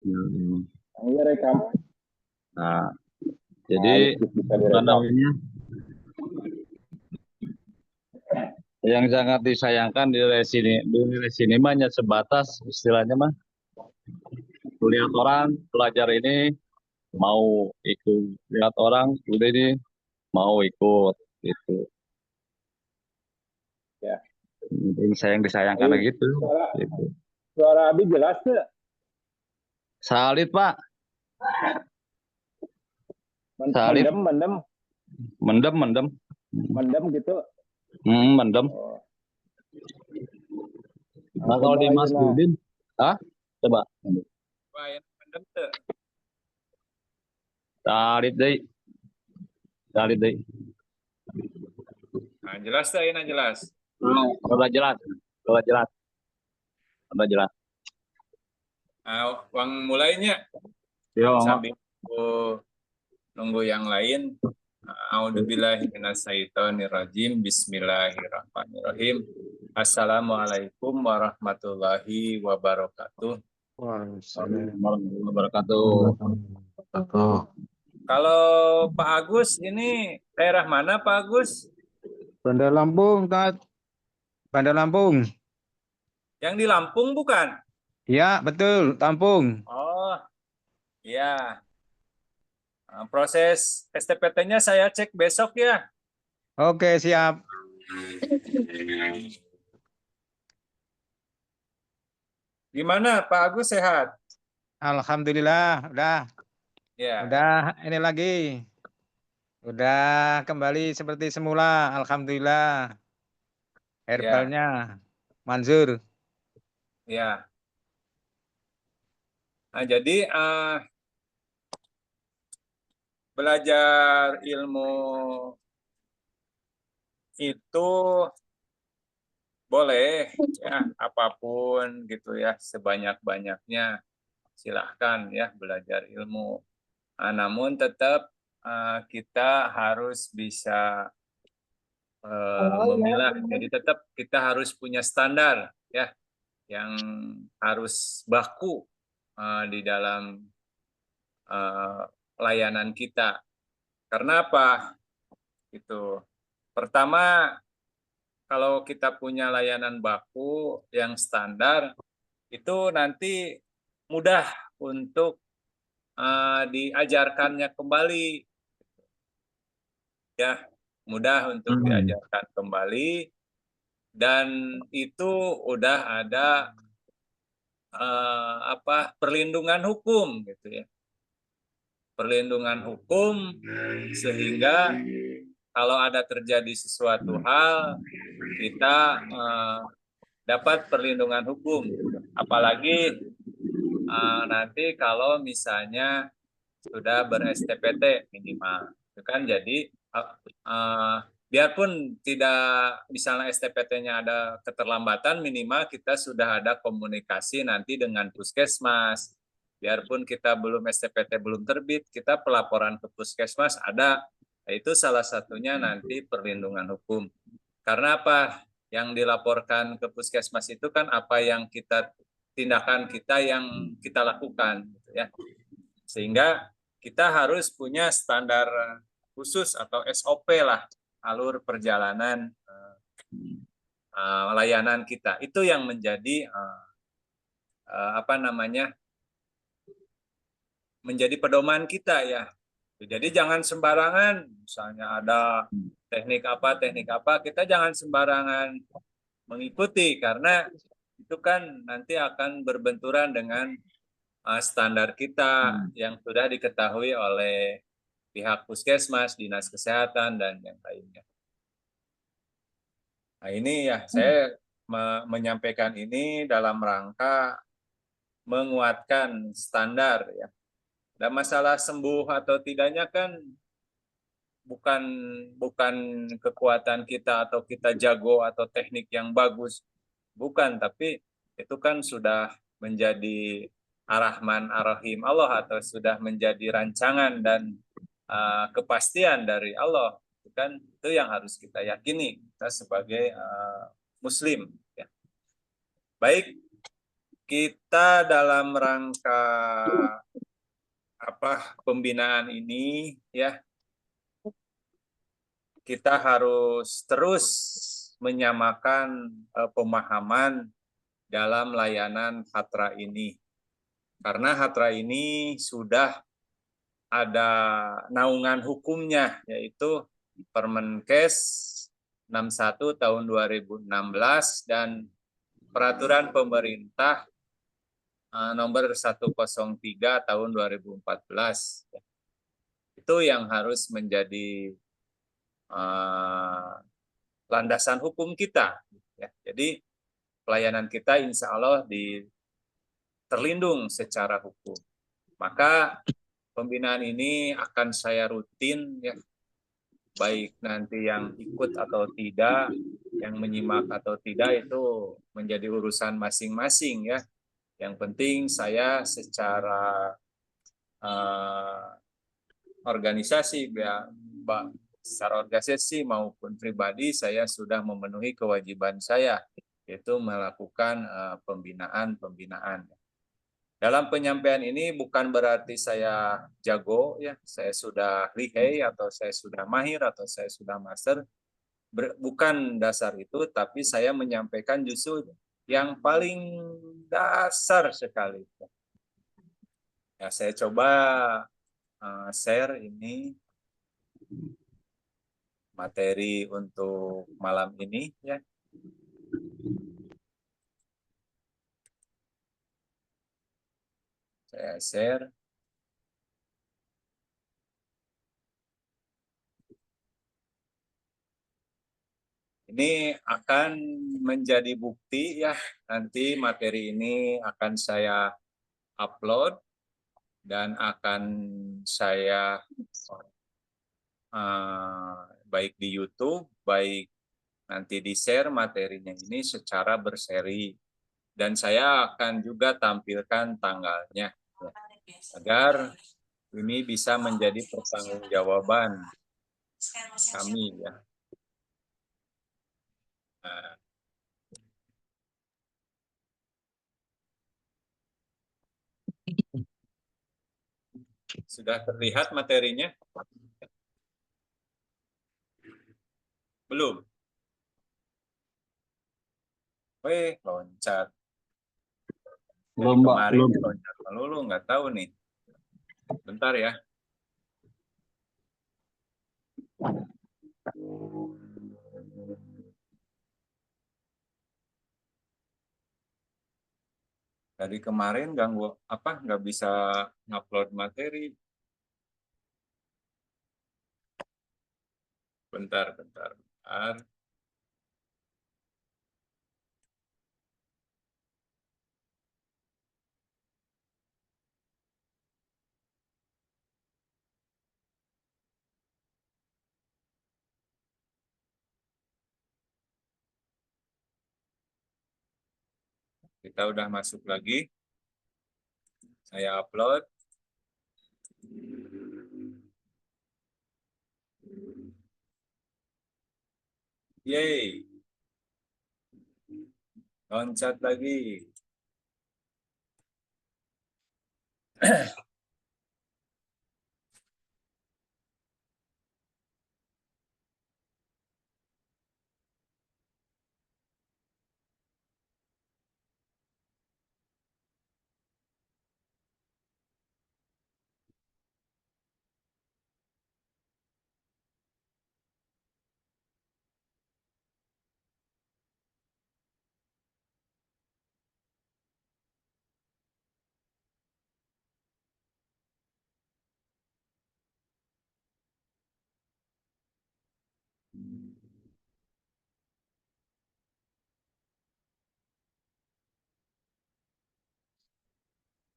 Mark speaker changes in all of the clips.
Speaker 1: Hmm.
Speaker 2: Ini rekam.
Speaker 1: Nah,
Speaker 2: Nah,
Speaker 1: jadi
Speaker 2: bisa
Speaker 1: apa
Speaker 2: direkam.
Speaker 1: namanya? Yang sangat disayangkan di sini mah hanya sebatas istilahnya mah lihat orang pelajar ini mau ikut, lihat orang udah ini mau ikut gitu.
Speaker 2: Ya.
Speaker 1: Ini saya yang disayangkan
Speaker 2: Ini
Speaker 1: gitu.
Speaker 2: suara
Speaker 1: Gitu.
Speaker 2: suara Abi jelas tuh.
Speaker 1: Salib Pak, salib
Speaker 2: Mendem, mendem,
Speaker 1: mendem mendem.
Speaker 2: mendem gitu.
Speaker 1: Mendem.
Speaker 2: Oh,
Speaker 1: Nah kalau
Speaker 2: coba
Speaker 1: di
Speaker 2: aja
Speaker 1: Mas
Speaker 2: nah.
Speaker 1: Dudin, ah coba
Speaker 3: Wah, yang mendem tuh.
Speaker 1: salib deh, salib deh.
Speaker 3: Nah, jelas tuh, ini jelas.
Speaker 1: Udah jelas, udah jelas, udah jelas.
Speaker 3: Nah, uang mulainya
Speaker 1: Yo,
Speaker 3: sambil nunggu yang lain. A'udzubillahiminasyaitonirrajim. Bismillahirrahmanirrahim. Assalamualaikum warahmatullahi wabarakatuh.
Speaker 1: warahmatullahi wabarakatuh.
Speaker 3: Kalau Pak Agus ini daerah mana Pak Agus?
Speaker 4: Bandar Lampung, Tat. Bandar Lampung.
Speaker 3: Yang di Lampung bukan?
Speaker 4: Ya, betul, Lampung.
Speaker 3: Oh, iya. Nah, proses STPT-nya saya cek besok ya.
Speaker 4: Oke, siap.
Speaker 3: Gimana Pak Agus sehat?
Speaker 4: Alhamdulillah,
Speaker 3: Ya.
Speaker 4: udah ini lagi. Udah kembali seperti semula, alhamdulillah.
Speaker 3: Ya,
Speaker 4: Herbalnya manjur.
Speaker 3: ya. Nah, jadi belajar ilmu itu boleh ya, apapun gitu ya, sebanyak-banyaknya silahkan ya belajar ilmu. Nah, namun tetap kita harus bisa memilah. Jadi tetap kita harus punya standar ya, yang harus baku di dalam layanan kita. Karena apa? Itu pertama, kalau kita punya layanan baku yang standar, itu nanti mudah untuk diajarkannya kembali, ya, mudah untuk diajarkan kembali, dan itu udah ada perlindungan hukum gitu ya, perlindungan hukum sehingga kalau ada terjadi sesuatu hal kita dapat perlindungan hukum, apalagi nanti kalau misalnya sudah ber-STPT minimal, itu kan jadi biarpun tidak misalnya STPT-nya ada keterlambatan, minimal kita sudah ada komunikasi nanti dengan puskesmas. Biarpun kita belum STPT belum terbit, kita pelaporan ke puskesmas ada. Itu salah satunya nanti perlindungan hukum. Karena apa? Yang dilaporkan ke puskesmas itu kan apa yang kita tindakan kita yang kita lakukan, gitu ya. Sehingga kita harus punya standar khusus atau SOP lah, alur perjalanan layanan kita. Itu yang menjadi menjadi pedoman kita ya. Jadi jangan sembarangan, misalnya ada teknik apa, kita jangan sembarangan mengikuti, karena itu kan nanti akan berbenturan dengan standar kita yang sudah diketahui oleh pihak puskesmas, dinas kesehatan, dan yang lainnya. Nah ini ya, saya menyampaikan ini dalam rangka menguatkan standar ya. Dan masalah sembuh atau tidaknya kan bukan bukan kekuatan kita atau kita jago atau teknik yang bagus, bukan, tapi itu kan sudah menjadi ar-Rahman ar-Rahim Allah, atau sudah menjadi rancangan dan kepastian dari Allah. Itu kan itu yang harus kita yakini kita sebagai muslim ya. Baik, Kita dalam rangka pembinaan ini ya, kita harus terus menyamakan pemahaman dalam layanan Hatra ini. Karena Hatra ini sudah ada naungan hukumnya, yaitu Permenkes 61 tahun 2016 dan Peraturan Pemerintah nomor 103 tahun 2014. Itu yang harus menjadi landasan hukum kita. Jadi pelayanan kita insya Allah terlindung secara hukum. Maka pembinaan ini akan saya rutin ya, baik nanti yang ikut atau tidak, yang menyimak atau tidak itu menjadi urusan masing-masing ya. Yang penting saya secara organisasi ya, secara organisasi maupun pribadi saya sudah memenuhi kewajiban saya, yaitu melakukan pembinaan. Dalam penyampaian ini bukan berarti saya jago ya, saya sudah lihai atau saya sudah mahir atau saya sudah master. Bukan dasar itu, tapi saya menyampaikan justru yang paling dasar sekali. Ya, saya coba share ini materi untuk malam ini ya. Saya share. Ini akan menjadi bukti ya, nanti materi ini akan saya upload dan akan saya baik di YouTube, baik nanti di-share materinya ini secara berseri. Dan saya akan juga tampilkan tanggalnya agar ini bisa menjadi pertanggungjawaban kami ya. Nah, sudah terlihat materinya? Belum? Loncat.
Speaker 1: Belum, Mbak.
Speaker 3: Kemarin
Speaker 1: Belum.
Speaker 3: loncat melulu, nggak tahu nih. Bentar ya. Dari kemarin ganggu nggak bisa ngupload materi. Bentar. Kita udah masuk lagi. Saya upload. Yeay. Loncat lagi.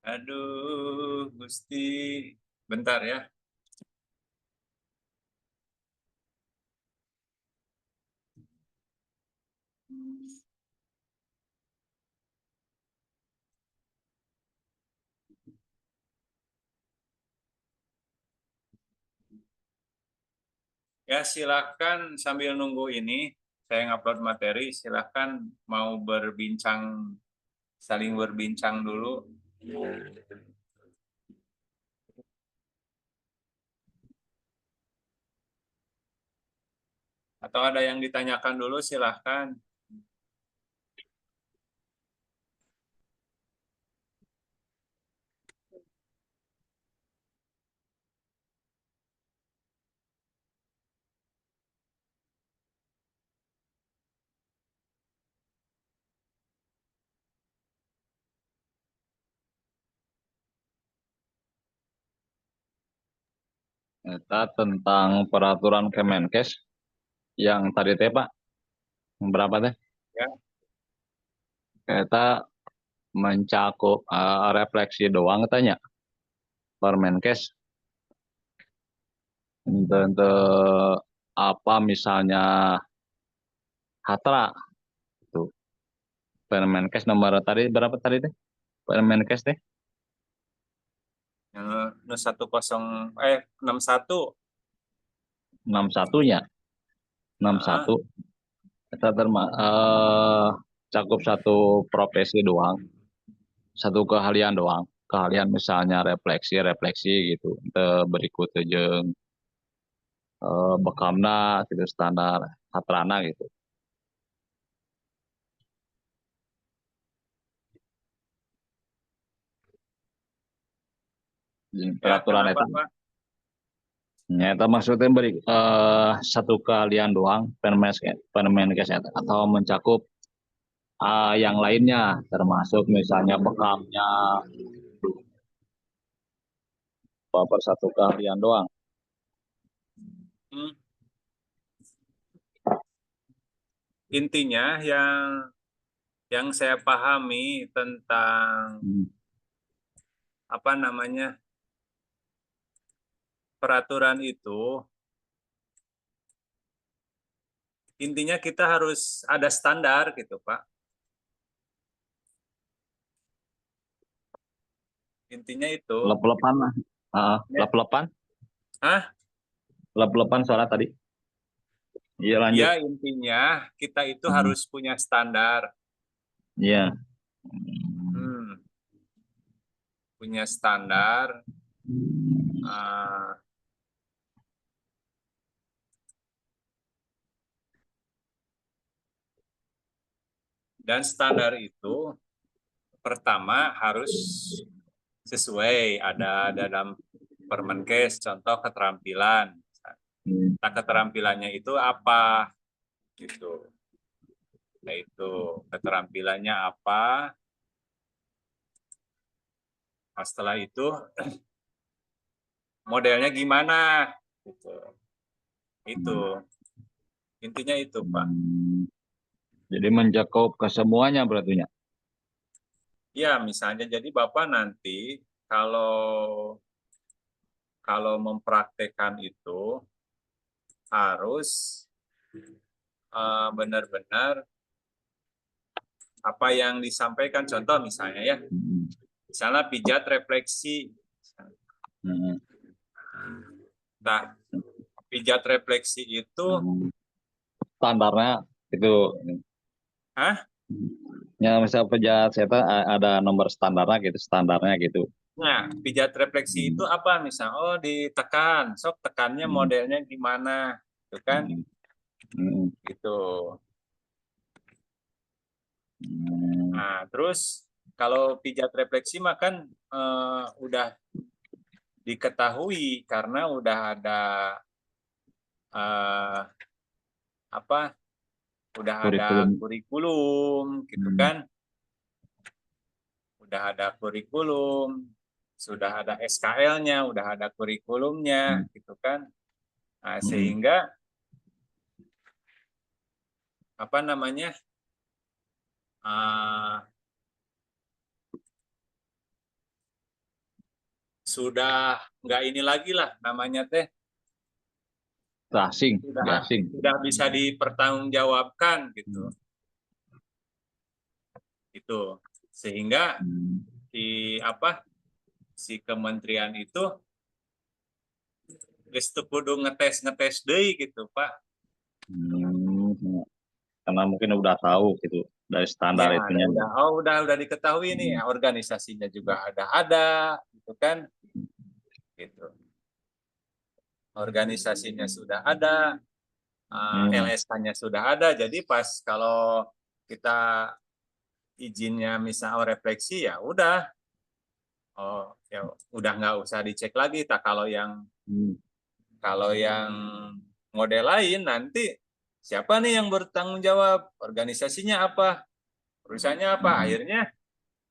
Speaker 3: Aduh, Gusti. Bentar ya. Ya, silakan sambil nunggu ini, saya ngupload materi, silakan mau berbincang saling berbincang dulu. Atau ada yang ditanyakan dulu, silahkan.
Speaker 1: Eta tentang peraturan Kemenkes yang tadi teh Pak, yang berapa teh?
Speaker 3: Ya.
Speaker 1: Eta mencakup refleksi doang tanya Permenkes untuk apa misalnya Hatra itu Permenkes nomor tadi berapa tadi teh? Permenkes teh
Speaker 3: Yang 61
Speaker 1: 61-nya 61 kita cakup satu profesi doang, satu keahlian doang, keahlian misalnya refleksi gitu berikut jeung bekamna gitu standar hatrana gitu.
Speaker 3: Ya,
Speaker 1: Peraturan
Speaker 3: kenapa,
Speaker 1: eta
Speaker 3: Pak?
Speaker 1: nyata maksudnya beri satu keahlian doang Permenkes eta atau mencakup yang lainnya termasuk misalnya bekamnya per satu keahlian doang.
Speaker 3: Hmm. Intinya yang saya pahami tentang apa namanya peraturan itu, intinya kita harus ada standar gitu, Pak. Intinya itu.
Speaker 1: Lep-lepan lah.
Speaker 3: Ya.
Speaker 1: Lep-lepan.
Speaker 3: Hah?
Speaker 1: Lep-lepan suara tadi. Iya lanjut.
Speaker 3: Ya, intinya kita itu harus punya standar.
Speaker 1: Iya.
Speaker 3: Punya standar. uh, dan standar itu pertama harus sesuai ada dalam Permenkes, contoh keterampilan. Nah, keterampilannya itu apa? Gitu. Nah, itu keterampilannya apa? Nah, setelah itu modelnya gimana? Gitu. Itu intinya itu, Pak.
Speaker 1: Jadi mencakup ke semuanya berarti ya.
Speaker 3: Ya, misalnya jadi Bapak nanti kalau mempraktekkan itu harus benar-benar apa yang disampaikan, contoh misalnya ya, misalnya pijat refleksi. Nah, pijat refleksi itu
Speaker 1: Standarnya itu.
Speaker 3: Hah?
Speaker 1: Ya misal pejat saya ada nomor standarnya gitu.
Speaker 3: Nah, pijat refleksi itu apa? Misal, oh ditekan, sok tekannya modelnya gimana, gitu kan? Gitu. Nah, terus kalau pijat refleksi mah kan udah diketahui karena udah ada apa? Udah ada kurikulum, gitu kan? Udah ada kurikulum, sudah ada SKL-nya, udah ada kurikulumnya, gitu kan? Nah, sehingga apa namanya? Sudah nggak ini lagi lah namanya teh,
Speaker 1: Gasing.
Speaker 3: sudah bisa dipertanggungjawabkan gitu. Itu sehingga si kementerian itu geus teu kudu ngetes deui gitu, Pak.
Speaker 1: Karena mungkin udah tahu gitu. dari standar
Speaker 3: Ya,
Speaker 1: itunya.
Speaker 3: udah diketahui nih, organisasinya juga ada, gitu kan? Gitu. Organisasinya sudah ada, LSK-nya sudah ada. Jadi pas kalau kita izinnya misal refleksi ya udah, ya udah nggak usah dicek lagi. Tak kalau yang model lain nanti siapa nih yang bertanggung jawab? Organisasinya apa? Perusahaannya apa? Akhirnya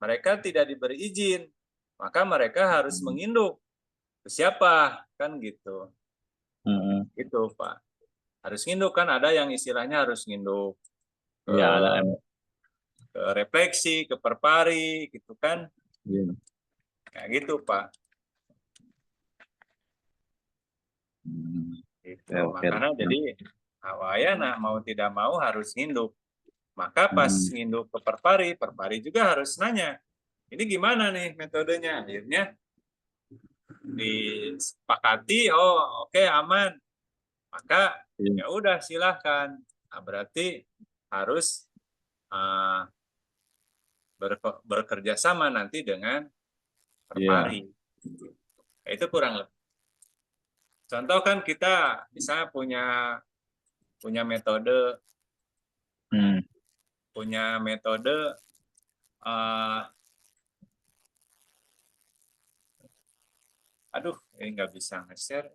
Speaker 3: mereka tidak diberi izin, maka mereka harus menginduk ke siapa, kan gitu. Itu Pak. Harus nginduk, kan ada yang istilahnya harus nginduk ke,
Speaker 1: Ya, ada emang.
Speaker 3: ke refleksi, ke perpari, gitu kan.
Speaker 1: Iya.
Speaker 3: Kayak gitu Pak. Gitu.
Speaker 1: Oke.
Speaker 3: Makanya jadi awalnya mau tidak mau harus nginduk. Maka pas nginduk ke perpari, perpari juga harus nanya, ini gimana nih metodenya? Akhirnya disepakati, oh oke, aman. Maka ya udah silahkan. Nah, berarti harus bekerja sama nanti dengan perpari. Ya, itu kurang lebih. Contoh kan kita misalnya punya metode aduh ini nggak bisa nge-share.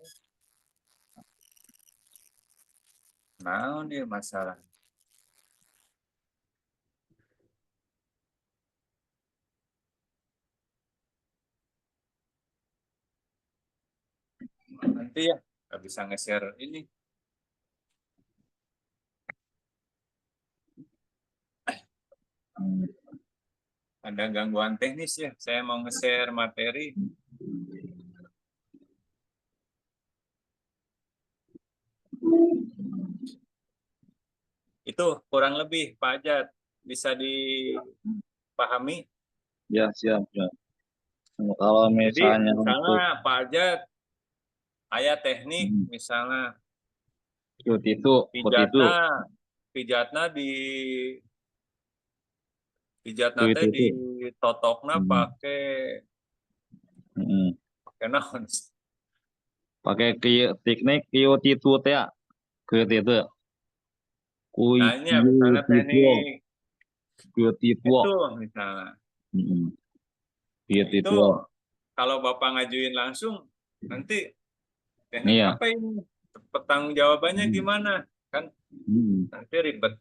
Speaker 3: Nah, ini masalah. Nanti ya nggak bisa nge-share ini. Ada gangguan teknis ya. Saya mau nge-share materi. Itu kurang lebih Pak Ajat, bisa dipahami.
Speaker 1: Ya, siap. Kalau
Speaker 3: Jadi
Speaker 1: misalnya untuk
Speaker 3: misalnya Pak Ajat, ayah teknik misalnya
Speaker 1: itu
Speaker 3: pijatna teh ditotokna pakai naon?
Speaker 1: pakai teknik itu teh ya, itu
Speaker 3: Nah, ini ya, misalnya teknik
Speaker 1: itu
Speaker 3: itu misalnya. Nah, itu kalau Bapak ngajuin langsung, nanti teknik apa ini? Pertanggung jawabannya gimana? Kan nanti ribet.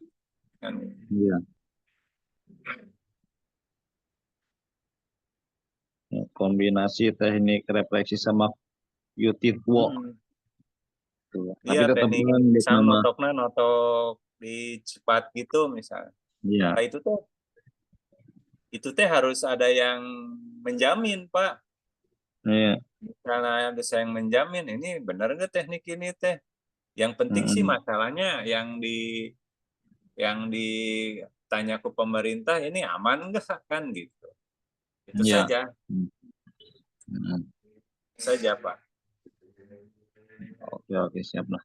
Speaker 3: Kan?
Speaker 1: Iya. Kombinasi teknik refleksi sama YouTube walk.
Speaker 3: Iya,
Speaker 1: Tapi tetap
Speaker 3: teknik misalnya notok di cepat gitu misalnya.
Speaker 1: Iya.
Speaker 3: Nah, itu teh harus ada yang menjamin, Pak.
Speaker 1: Iya.
Speaker 3: Karena ada yang menjamin ini benar nggak teknik ini teh. Yang penting sih masalahnya yang ditanya ke pemerintah ini aman nggak kan gitu. Itu saja. Saja, Pak.
Speaker 1: Oke, siap lah.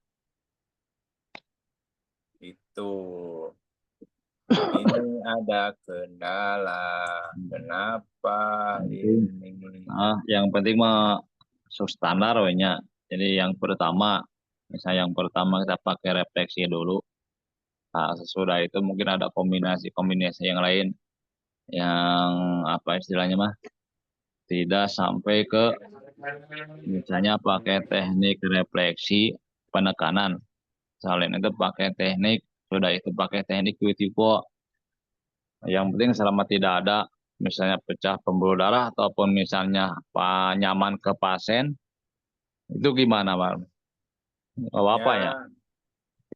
Speaker 3: Itu. Ini ada kendala. Kenapa ini?
Speaker 1: Yang penting mah substandar wehnya. Jadi yang pertama, misalnya kita pakai refleksi dulu. Nah, sesudah itu mungkin ada kombinasi yang lain yang apa istilahnya mah tidak sampai ke misalnya pakai teknik refleksi penekanan. Selain itu pakai teknik, sudah itu pakai teknik QT-PO. Yang penting selama tidak ada misalnya pecah pembuluh darah ataupun misalnya nyaman ke pasien, itu gimana, Pak? Apa ya?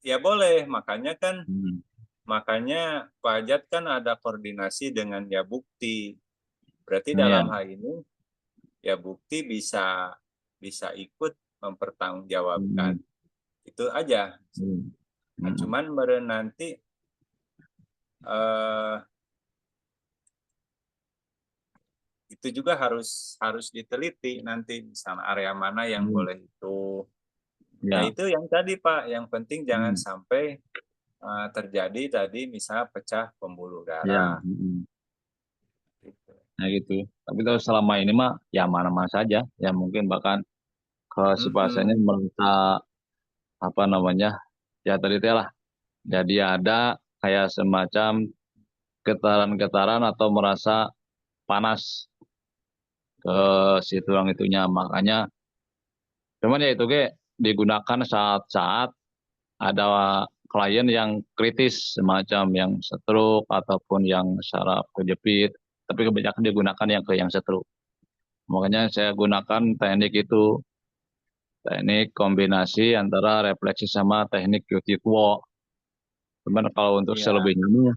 Speaker 3: Ya boleh, makanya Pak Ajat kan ada koordinasi dengan ya bukti. Berarti dalam hal ini ya bukti bisa ikut mempertanggungjawabkan. Itu aja. Nah, cuman nanti itu juga harus diteliti nanti misalnya area mana yang boleh itu. Ya itu yang tadi Pak, yang penting jangan sampai terjadi tadi misalnya pecah pembuluh
Speaker 1: Ya.
Speaker 3: darah. Gitu.
Speaker 1: Nah gitu. Tapi kalau selama ini mah ya mana-mana saja. Ya mungkin bahkan ke si pasiennya merasa apa namanya ya tadi teh lah. Jadi ada kayak semacam getaran-getaran atau merasa panas ke si tulang itunya. Makanya cuman ya itu digunakan saat-saat ada klien yang kritis semacam yang stroke ataupun yang saraf kejepit. Tapi kebanyakan digunakan yang stroke. Makanya saya gunakan teknik itu, teknik kombinasi antara refleksi sama teknik QT Quo. Cuman kalau untuk
Speaker 3: Iya,
Speaker 1: selebihnya nih,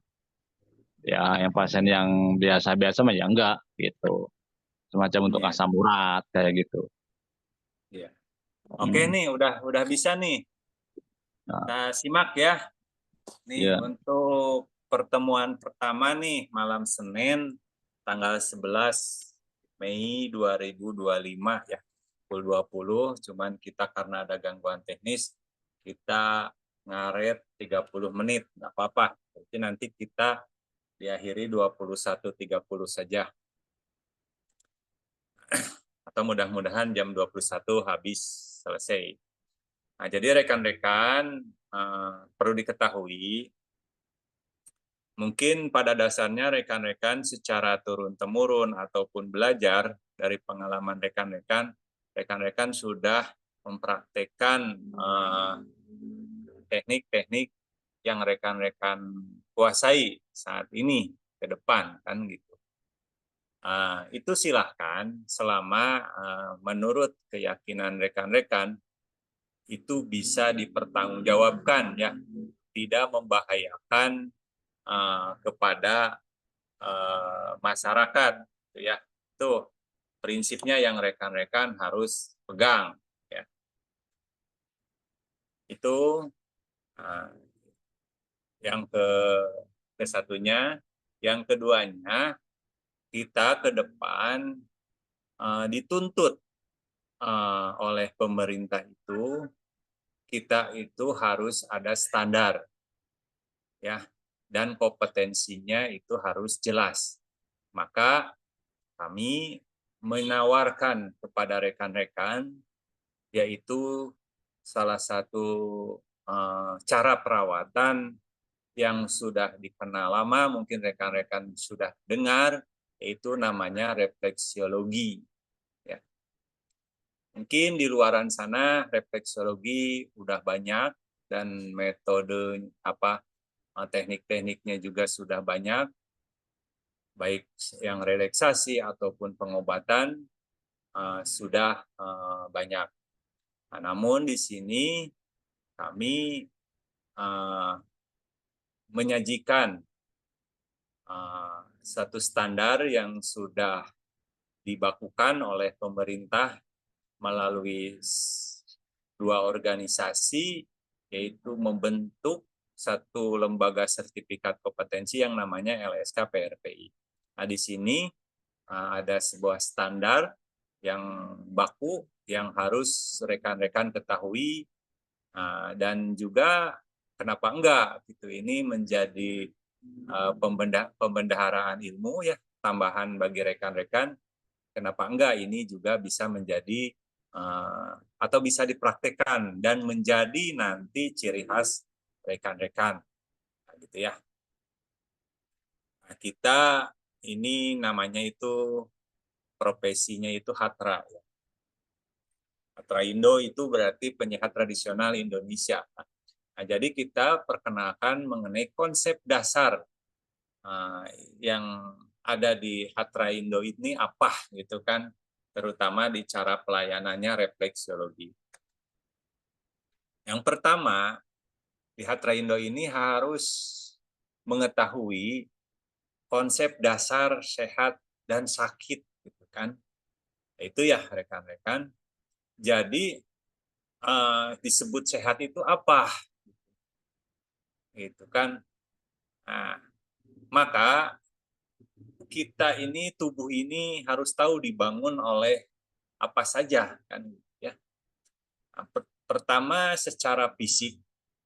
Speaker 1: ya yang pasien yang biasa-biasa mah ya enggak gitu. Semacam untuk
Speaker 3: iya,
Speaker 1: asam urat kayak gitu.
Speaker 3: iya. Oke nih, udah bisa nih.
Speaker 1: Nah,
Speaker 3: Kita simak ya. Nih
Speaker 1: ya,
Speaker 3: untuk pertemuan pertama nih malam Senin tanggal 11 Mei 2025 ya. Pukul 20, cuman kita karena ada gangguan teknis, kita ngaret 30 menit, nggak apa-apa. Jadi nanti kita diakhiri 21.30 saja. Atau mudah-mudahan jam 21 habis selesai. Nah, jadi rekan-rekan perlu diketahui, mungkin pada dasarnya rekan-rekan secara turun-temurun ataupun belajar dari pengalaman rekan-rekan sudah mempraktekkan teknik-teknik yang rekan-rekan kuasai saat ini ke depan kan gitu. Itu silahkan selama menurut keyakinan rekan-rekan itu bisa dipertanggungjawabkan ya, tidak membahayakan kepada masyarakat ya. Itu prinsipnya yang rekan-rekan harus pegang ya. Itu yang ke satunya. Yang keduanya, kita ke depan dituntut oleh pemerintah itu, kita itu harus ada standar ya, dan kompetensinya itu harus jelas. Maka kami menawarkan kepada rekan-rekan yaitu salah satu cara perawatan yang sudah dikenal lama, mungkin rekan-rekan sudah dengar, yaitu namanya refleksiologi. Ya. Mungkin di luaran sana refleksiologi udah banyak dan metode teknik-tekniknya juga sudah banyak, baik yang relaksasi ataupun pengobatan sudah banyak. Nah, namun di sini kami menyajikan satu standar yang sudah dibakukan oleh pemerintah melalui dua organisasi, yaitu membentuk satu lembaga sertifikat kompetensi yang namanya LSK PRPI. Nah, di sini ada sebuah standar yang baku yang harus rekan-rekan ketahui, dan juga kenapa enggak gitu, ini menjadi pembendaharaan ilmu ya, tambahan bagi rekan-rekan, kenapa enggak ini juga bisa menjadi atau bisa dipraktekkan dan menjadi nanti ciri khas rekan-rekan gitu ya. Nah, kita ini namanya itu profesinya itu Hatra ya. Hatra Indo itu berarti penyehat tradisional Indonesia. Nah, jadi kita perkenalkan mengenai konsep dasar yang ada di Hatra Indo ini apa gitu kan, terutama di cara pelayanannya refleksiologi. Yang pertama, di Hatra Indo ini harus mengetahui konsep dasar sehat dan sakit gitu kan. Itu ya rekan-rekan. Jadi disebut sehat itu apa? Gitu kan. Nah, maka kita ini, tubuh ini harus tahu dibangun oleh apa saja kan ya. Pertama secara fisik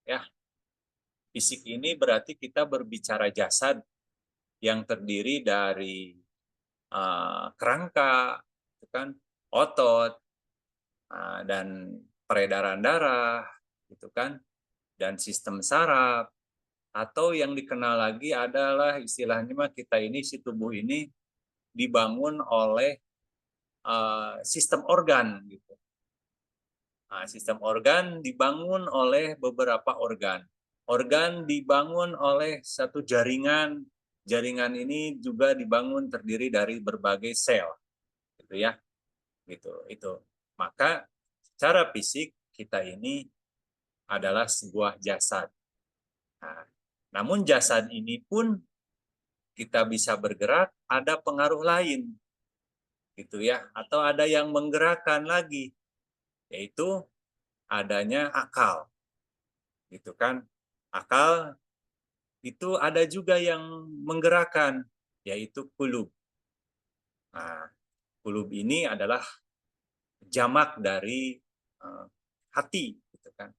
Speaker 3: ya. Fisik ini berarti kita berbicara jasad yang terdiri dari kerangka, gitu kan, otot, dan peredaran darah, gitu kan, dan sistem saraf, atau yang dikenal lagi adalah istilahnya mah kita ini si tubuh ini dibangun oleh sistem organ, gitu. Sistem organ dibangun oleh beberapa organ. Organ dibangun oleh satu jaringan. Jaringan ini juga dibangun terdiri dari berbagai sel, gitu ya. Gitu. Itu. Maka secara fisik kita ini adalah sebuah jasad. Nah, namun jasad ini pun kita bisa bergerak, ada pengaruh lain, gitu ya. Atau ada yang menggerakkan lagi, yaitu adanya akal, gitu kan. Akal itu ada juga yang menggerakkan, yaitu kulub. Nah, kulub ini adalah jamak dari hati, gitu kan.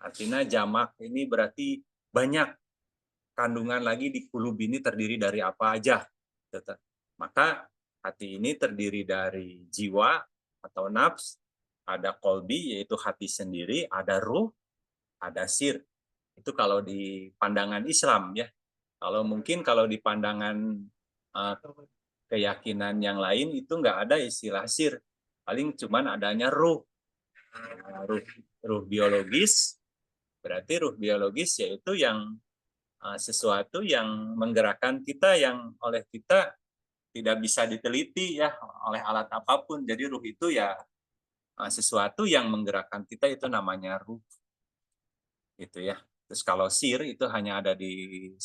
Speaker 3: Artinya jamak ini berarti banyak kandungan lagi di kulub ini terdiri dari apa aja. Maka hati ini terdiri dari jiwa atau nafs, ada kolbi yaitu hati sendiri, ada ruh, ada sir. Itu kalau di pandangan Islam ya. Kalau mungkin kalau di pandangan keyakinan yang lain itu nggak ada istilah sir. Paling cuman adanya ruh. Ruh biologis, berarti ruh biologis yaitu yang sesuatu yang menggerakkan kita, yang oleh kita tidak bisa diteliti ya oleh alat apapun. Jadi ruh itu ya sesuatu yang menggerakkan kita, itu namanya ruh. Gitu ya. Terus kalau sir itu hanya ada di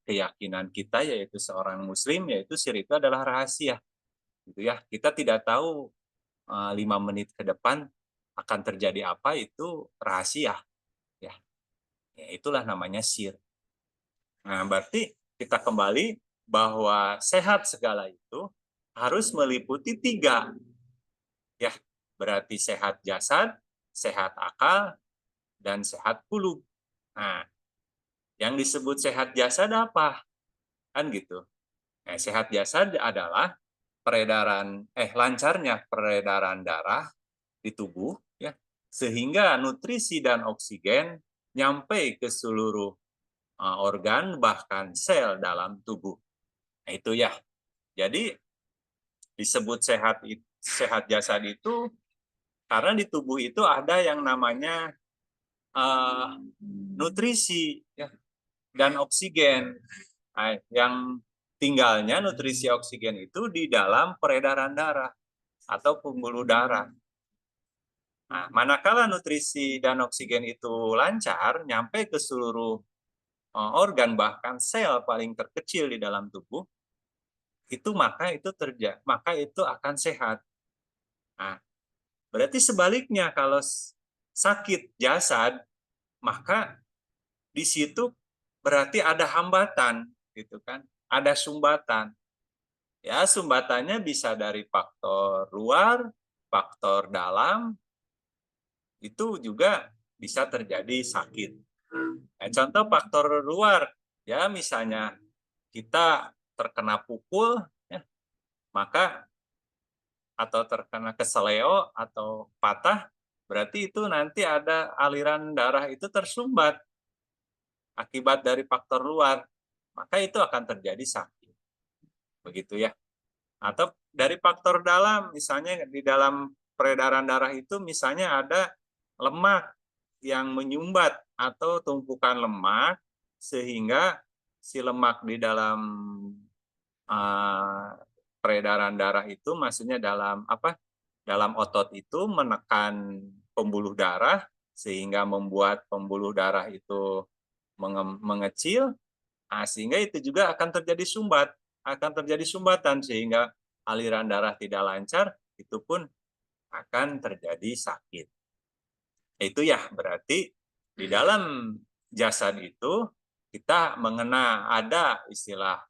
Speaker 3: keyakinan kita, yaitu seorang muslim, yaitu sir itu adalah rahasia. Gitu ya. Kita tidak tahu 5 menit ke depan akan terjadi apa, itu rahasia. Ya. Ya, itulah namanya sir. Nah, berarti kita kembali bahwa sehat segala itu harus meliputi 3. Ya, berarti sehat jasad, sehat akal, dan sehat kulub. Nah, yang disebut sehat jasad apa? Kan gitu. Nah, sehat jasad adalah lancarnya peredaran darah di tubuh ya, sehingga nutrisi dan oksigen nyampe ke seluruh organ bahkan sel dalam tubuh. Nah, itu ya. Jadi disebut sehat jasad itu karena di tubuh itu ada yang namanya nutrisi ya, dan oksigen. Nah, yang tinggalnya nutrisi oksigen itu di dalam peredaran darah atau pembuluh darah. Nah, manakala nutrisi dan oksigen itu lancar, nyampe ke seluruh organ bahkan sel paling terkecil di dalam tubuh, maka itu akan sehat. Nah, berarti sebaliknya kalau sakit jasad, maka di situ berarti ada hambatan, gitu kan? Ada sumbatan. Ya, sumbatannya bisa dari faktor luar, faktor dalam, itu juga bisa terjadi sakit. Nah, contoh faktor luar, ya misalnya kita terkena pukul, ya, maka atau terkena keseleo atau patah, berarti itu nanti ada aliran darah itu tersumbat akibat dari faktor luar, maka itu akan terjadi sakit. Begitu ya. Atau dari faktor dalam, misalnya di dalam peredaran darah itu misalnya ada lemak yang menyumbat atau tumpukan lemak, sehingga si lemak di dalam peredaran darah itu, maksudnya dalam otot itu menekan pembuluh darah sehingga membuat pembuluh darah itu mengecil, sehingga itu juga akan terjadi sumbatan sehingga aliran darah tidak lancar, itu pun akan terjadi sakit. Itu ya, berarti di dalam jasad itu kita mengenal ada istilah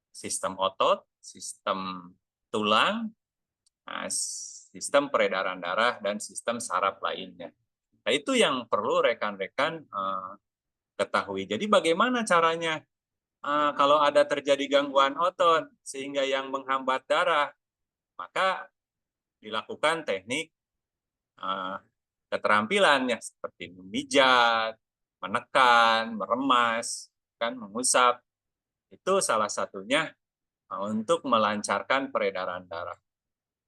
Speaker 3: sistem otot, sistem tulang, sistem peredaran darah, dan sistem saraf lainnya. Nah, itu yang perlu rekan-rekan ketahui. Jadi bagaimana caranya kalau ada terjadi gangguan otot sehingga yang menghambat darah, maka dilakukan teknik keterampilan ya seperti memijat, menekan, meremas, kan mengusap. Itu salah satunya untuk melancarkan peredaran darah.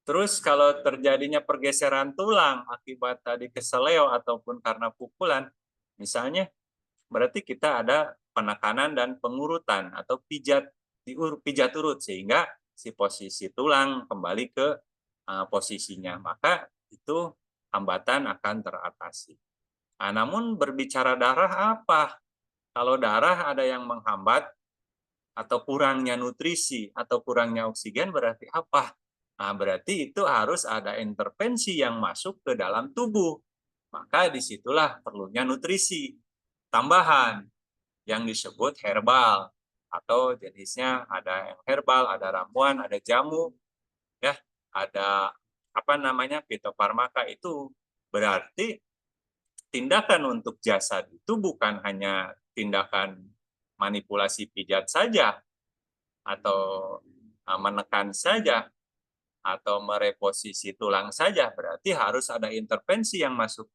Speaker 3: Terus kalau terjadinya pergeseran tulang akibat tadi keseleo ataupun karena pukulan, misalnya berarti kita ada penekanan dan pengurutan atau pijat urut sehingga si posisi tulang kembali ke posisinya, maka itu hambatan akan teratasi. Nah, namun berbicara darah apa? Kalau darah ada yang menghambat atau kurangnya nutrisi atau kurangnya oksigen berarti apa? Nah, berarti itu harus ada intervensi yang masuk ke dalam tubuh. Maka disitulah perlunya nutrisi tambahan yang disebut herbal atau jenisnya ada yang herbal, ada ramuan, ada jamu, ya, ada apa namanya fitofarmaka. Itu berarti tindakan untuk jasad itu bukan hanya tindakan manipulasi pijat saja atau menekan saja atau mereposisi tulang saja, berarti harus ada intervensi yang masuk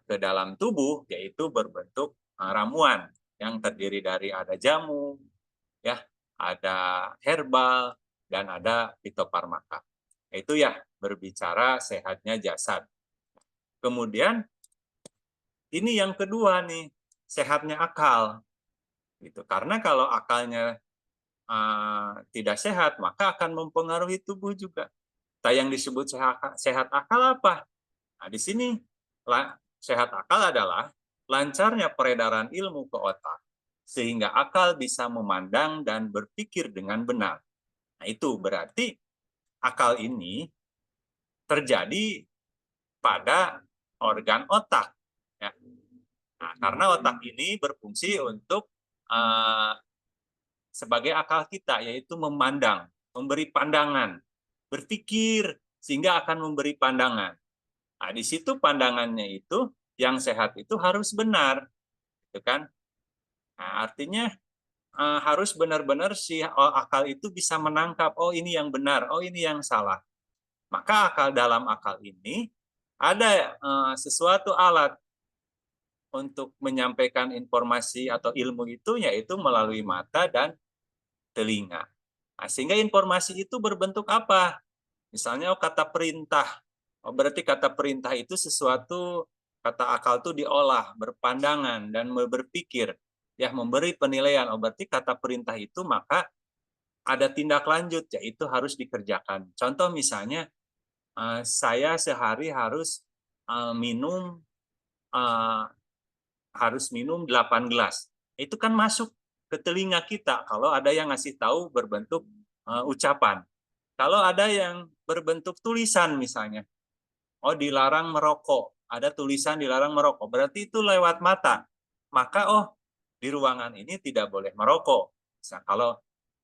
Speaker 3: ke dalam tubuh, yaitu berbentuk ramuan yang terdiri dari ada jamu, ya, ada herbal, dan ada fitofarmaka. Itu ya berbicara sehatnya jasad. Kemudian ini yang kedua nih, sehatnya akal. Gitu. Karena kalau akalnya tidak sehat, maka akan mempengaruhi tubuh juga. Nah, yang disebut sehat akal apa? Nah, di sini sehat akal adalah lancarnya peredaran ilmu ke otak, sehingga akal bisa memandang dan berpikir dengan benar. Nah, itu berarti akal ini terjadi pada organ otak. Ya. Nah, karena otak ini berfungsi untuk sebagai akal kita, yaitu memandang, memberi pandangan, berpikir, sehingga akan memberi pandangan. Nah, di situ pandangannya itu, yang sehat itu harus benar. Gitu kan? Nah, artinya harus benar-benar si akal itu bisa menangkap, oh ini yang benar, oh ini yang salah. Maka dalam akal ini ada sesuatu alat untuk menyampaikan informasi atau ilmu itu, yaitu melalui mata dan telinga. Nah, sehingga informasi itu berbentuk apa? Misalnya kata perintah. Oh, berarti kata perintah itu sesuatu, kata akal itu diolah, berpandangan, dan berpikir. Ya, memberi penilaian. Oh, berarti kata perintah itu maka ada tindak lanjut, yaitu harus dikerjakan. Contoh misalnya, saya sehari harus minum 8 gelas. Itu kan masuk ke telinga kita kalau ada yang ngasih tahu berbentuk ucapan. Kalau ada yang berbentuk tulisan misalnya, oh dilarang merokok, ada tulisan dilarang merokok, berarti itu lewat mata. Maka oh di ruangan ini tidak boleh merokok. Nah,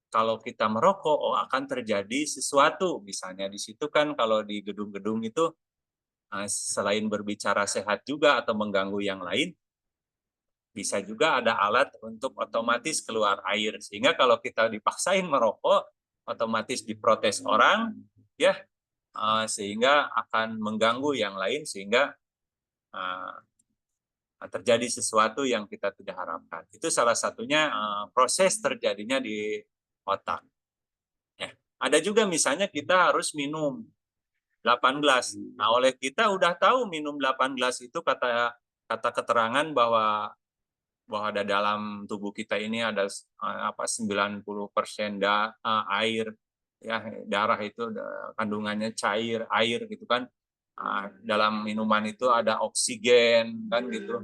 Speaker 3: kalau kita merokok, oh akan terjadi sesuatu. Misalnya di situ kan kalau di gedung-gedung itu selain berbicara sehat juga atau mengganggu yang lain, bisa juga ada alat untuk otomatis keluar air, sehingga kalau kita dipaksain merokok otomatis diprotes orang, ya, sehingga akan mengganggu yang lain, sehingga terjadi sesuatu yang kita tidak harapkan. Itu salah satunya proses terjadinya di otak. Ya. Ada juga misalnya kita harus minum 8 gelas. Nah, oleh kita udah tahu minum 8 gelas itu kata keterangan bahwa ada dalam tubuh kita ini ada 90% air, ya, darah itu kandungannya cair, air gitu kan. Dalam minuman itu ada oksigen kan gitu.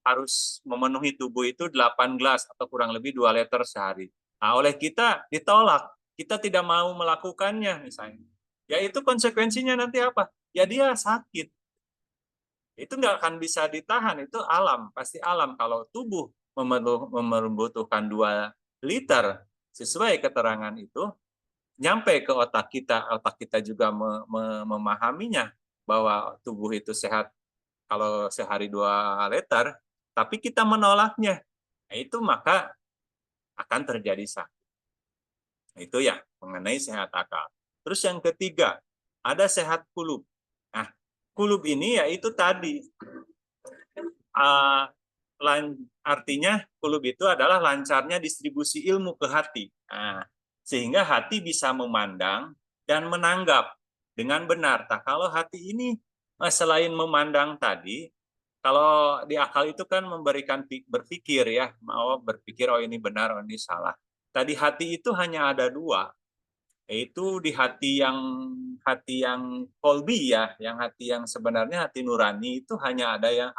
Speaker 3: Harus memenuhi tubuh itu 8 gelas atau kurang lebih 2 liter sehari. Nah, oleh kita ditolak, kita tidak mau melakukannya misalnya. Ya itu konsekuensinya nanti apa? Ya dia sakit. Itu nggak akan bisa ditahan, itu alam, pasti alam. Kalau tubuh membutuhkan 2 liter sesuai keterangan itu, nyampe ke otak kita juga memahaminya, bahwa tubuh itu sehat kalau sehari 2 liter, tapi kita menolaknya, nah, itu maka akan terjadi sakit. Itu ya mengenai sehat akal. Terus yang ketiga, ada sehat kulub. Nah, kulub ini yaitu tadi, artinya kulub itu adalah lancarnya distribusi ilmu ke hati. Nah, sehingga hati bisa memandang dan menanggap dengan benar. Nah, kalau hati ini selain memandang tadi, kalau di akal itu kan memberikan berpikir ya, mau berpikir oh ini benar, oh ini salah. Tadi hati itu hanya ada 2, yaitu di hati yang kolbi ya, yang hati yang sebenarnya hati nurani itu hanya 2.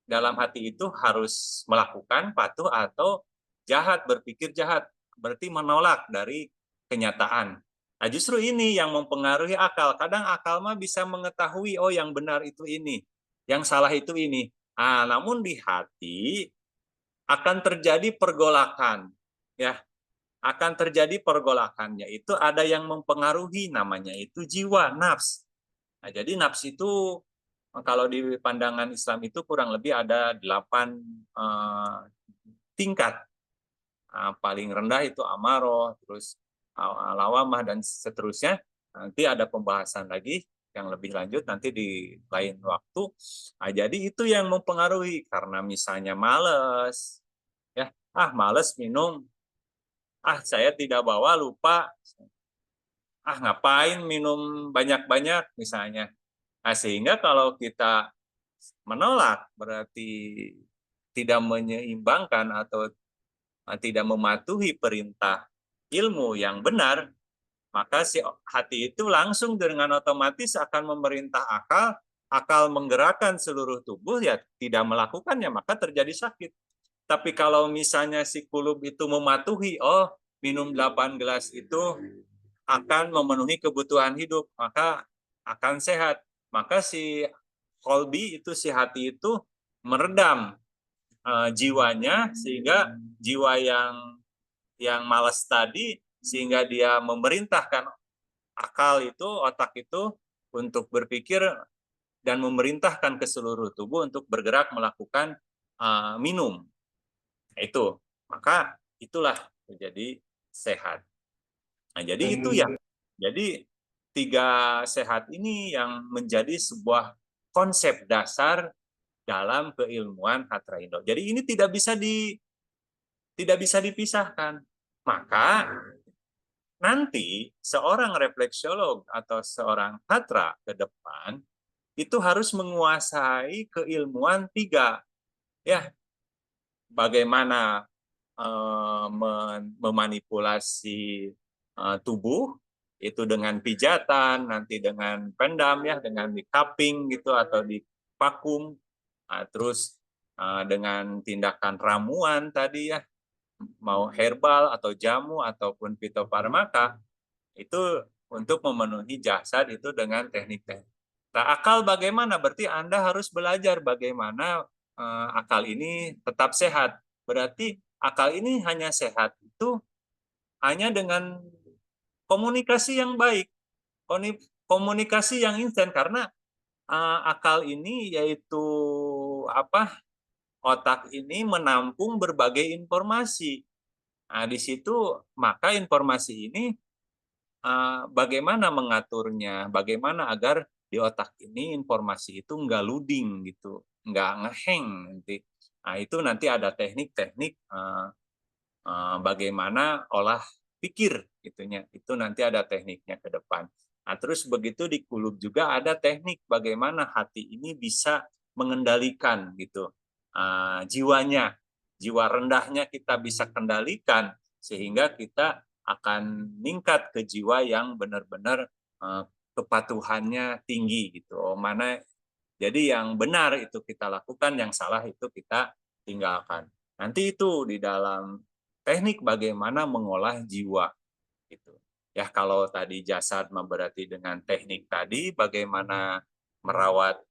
Speaker 3: Dalam hati itu harus melakukan patuh atau jahat, berpikir jahat, berarti menolak dari kenyataan. Nah, justru ini yang mempengaruhi akal. Kadang akal mah bisa mengetahui oh yang benar itu ini, yang salah itu ini. Nah, namun di hati akan terjadi pergolakan, ya, akan terjadi pergolakan, yaitu ada yang mempengaruhi, namanya itu jiwa, nafs. Nah, jadi nafs itu kalau di pandangan Islam itu kurang lebih ada 8 tingkat. Paling rendah itu amaroh, terus lawamah, dan seterusnya. Nanti ada pembahasan lagi yang lebih lanjut nanti di lain waktu. Nah, jadi itu yang mempengaruhi, karena misalnya males, ya, males minum, saya tidak bawa, lupa, ngapain minum banyak-banyak misalnya. Nah, sehingga kalau kita menolak berarti tidak menyeimbangkan atau tidak mematuhi perintah ilmu yang benar, maka si hati itu langsung dengan otomatis akan memerintah akal, akal menggerakkan seluruh tubuh, ya tidak melakukannya, maka terjadi sakit. Tapi kalau misalnya si kulub itu mematuhi, oh minum 8 gelas itu akan memenuhi kebutuhan hidup, maka akan sehat. Maka si kolbi itu, si hati itu meredam jiwanya, sehingga jiwa yang malas tadi, sehingga dia memerintahkan akal itu, otak itu untuk berpikir dan memerintahkan ke seluruh tubuh untuk bergerak melakukan minum. Itu, maka itulah menjadi sehat. Nah, jadi itu ya. Jadi 3 sehat ini yang menjadi sebuah konsep dasar dalam keilmuan Hatra Indo. Jadi ini tidak bisa dipisahkan. Maka nanti seorang refleksiolog atau seorang Hatra ke depan itu harus menguasai keilmuan 3, ya. Bagaimana memanipulasi tubuh itu dengan pijatan, nanti dengan pendam ya, dengan di cupping gitu atau di vakum, terus dengan tindakan ramuan tadi ya, mau herbal atau jamu ataupun fitofarmaka, itu untuk memenuhi jasad itu dengan teknik-teknik. Nah, akal bagaimana? Berarti Anda harus belajar bagaimana akal ini tetap sehat. Berarti akal ini hanya sehat itu hanya dengan komunikasi yang baik, komunikasi yang instan, karena akal ini yaitu otak ini menampung berbagai informasi. Nah, di situ maka informasi ini bagaimana mengaturnya, bagaimana agar di otak ini informasi itu nggak loading gitu, nggak ngeheng nanti. Nah, itu nanti ada teknik-teknik bagaimana olah pikir gitunya. Itu nanti ada tekniknya ke depan. Nah, terus begitu di kulub juga ada teknik bagaimana hati ini bisa mengendalikan gitu jiwanya, jiwa rendahnya kita bisa kendalikan sehingga kita akan meningkat ke jiwa yang benar-benar kepatuhannya tinggi gitu. Mana jadi yang benar itu kita lakukan, yang salah itu kita tinggalkan. Nanti itu di dalam teknik bagaimana mengolah jiwa gitu. Ya, kalau tadi jasad berarti dengan teknik tadi bagaimana merawat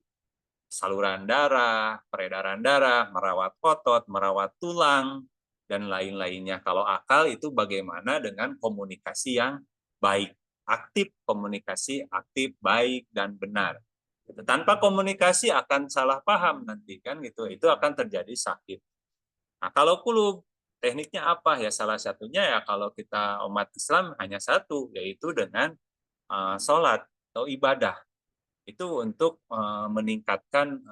Speaker 3: saluran darah, peredaran darah, merawat otot, merawat tulang, dan lain-lainnya. Kalau akal itu bagaimana dengan komunikasi yang baik. aktif, komunikasi aktif, baik dan benar. Gitu. Tanpa komunikasi akan salah paham nanti kan gitu, itu akan terjadi sakit. Nah, kalau kulub tekniknya apa ya? Salah satunya ya kalau kita umat Islam hanya satu, yaitu dengan sholat atau ibadah. Itu untuk meningkatkan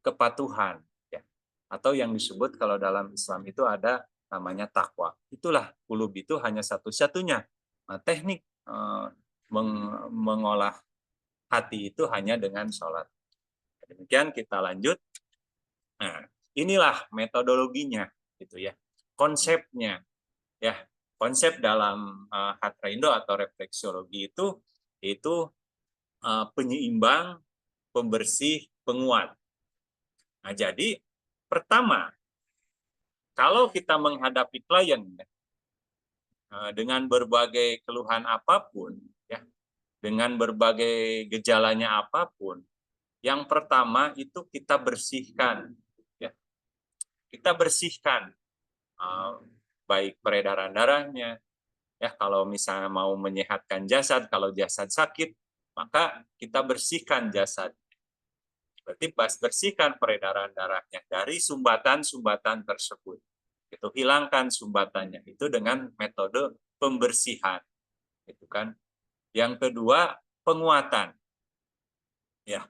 Speaker 3: kepatuhan, ya. Atau yang disebut kalau dalam Islam itu ada namanya takwa. Itulah kulub itu hanya satu-satunya teknik mengolah hati itu hanya dengan sholat. Demikian kita lanjut. Nah, inilah metodologinya, gitu ya, konsepnya, ya, konsep dalam Hatha Indo atau refleksiologi itu penyeimbang, pembersih, penguat. Nah, jadi pertama, kalau kita menghadapi klien dengan berbagai keluhan apapun, ya, dengan berbagai gejalanya apapun, yang pertama itu kita bersihkan, ya, kita bersihkan baik peredaran darahnya, ya, kalau misalnya mau menyehatkan jasad, kalau jasad sakit, maka kita bersihkan jasad. Berarti bersihkan peredaran darahnya dari sumbatan-sumbatan tersebut. Itu hilangkan sumbatannya itu dengan metode pembersihan. Itu kan. Yang kedua, penguatan. Ya.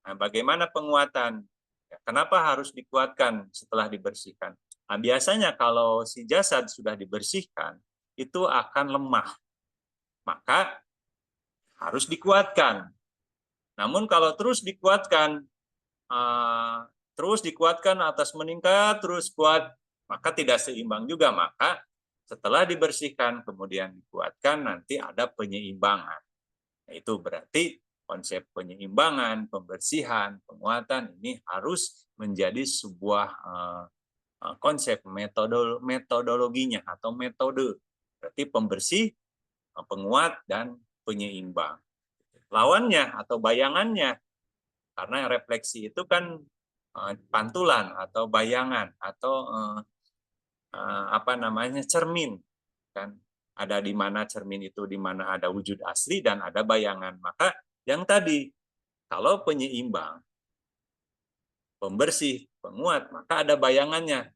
Speaker 3: Nah, bagaimana penguatan? Ya, kenapa harus dikuatkan setelah dibersihkan? Nah, biasanya kalau si jasad sudah dibersihkan, itu akan lemah. Maka harus dikuatkan. Namun kalau terus dikuatkan atas meningkat, terus kuat, maka tidak seimbang juga. Maka setelah dibersihkan, kemudian dikuatkan, nanti ada penyeimbangan. Itu berarti konsep penyeimbangan, pembersihan, penguatan ini harus menjadi sebuah konsep metodologinya atau metode. Berarti pembersih, penguat, dan penyeimbang. Lawannya atau bayangannya, karena refleksi itu kan pantulan atau bayangan atau cermin, kan. Ada di mana cermin itu, di mana ada wujud asli dan ada bayangan. Maka yang tadi, kalau penyeimbang, pembersih, penguat, maka ada bayangannya.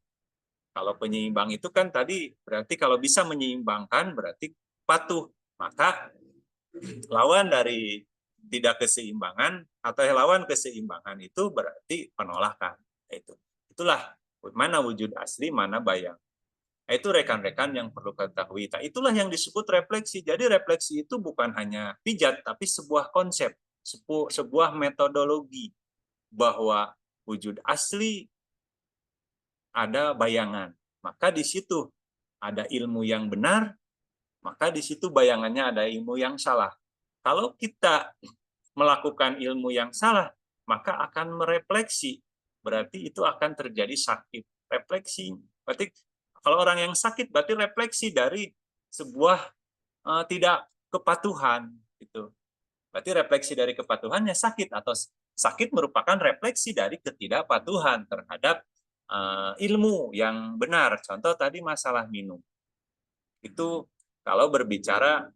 Speaker 3: Kalau penyeimbang itu kan tadi berarti kalau bisa menyeimbangkan berarti patuh. Maka lawan dari tidak keseimbangan atau lawan keseimbangan itu berarti penolakan. Itulah mana wujud asli, mana bayang. Itu rekan-rekan yang perlu ketahui. Itulah yang disebut refleksi. Jadi refleksi itu bukan hanya pijat, tapi sebuah konsep, sebuah metodologi bahwa wujud asli ada bayangan. Maka di situ ada ilmu yang benar, maka di situ bayangannya ada ilmu yang salah. Kalau kita melakukan ilmu yang salah, maka akan merefleksi. Berarti itu akan terjadi sakit. Refleksi. Berarti kalau orang yang sakit, berarti refleksi dari sebuah tidak kepatuhan. Gitu. Berarti refleksi dari kepatuhannya sakit, atau sakit merupakan refleksi dari ketidakpatuhan terhadap ilmu yang benar. Contoh tadi masalah minum. Itu kalau berbicara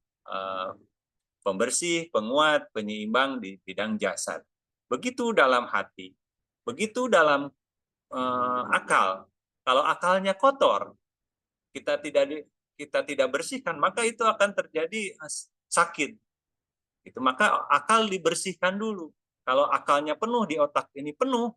Speaker 3: pembersih, penguat, penyeimbang di bidang jasad. Begitu dalam hati, begitu dalam akal. Kalau akalnya kotor, kita tidak bersihkan, maka itu akan terjadi sakit. Itu maka akal dibersihkan dulu. Kalau akalnya penuh, di otak ini penuh,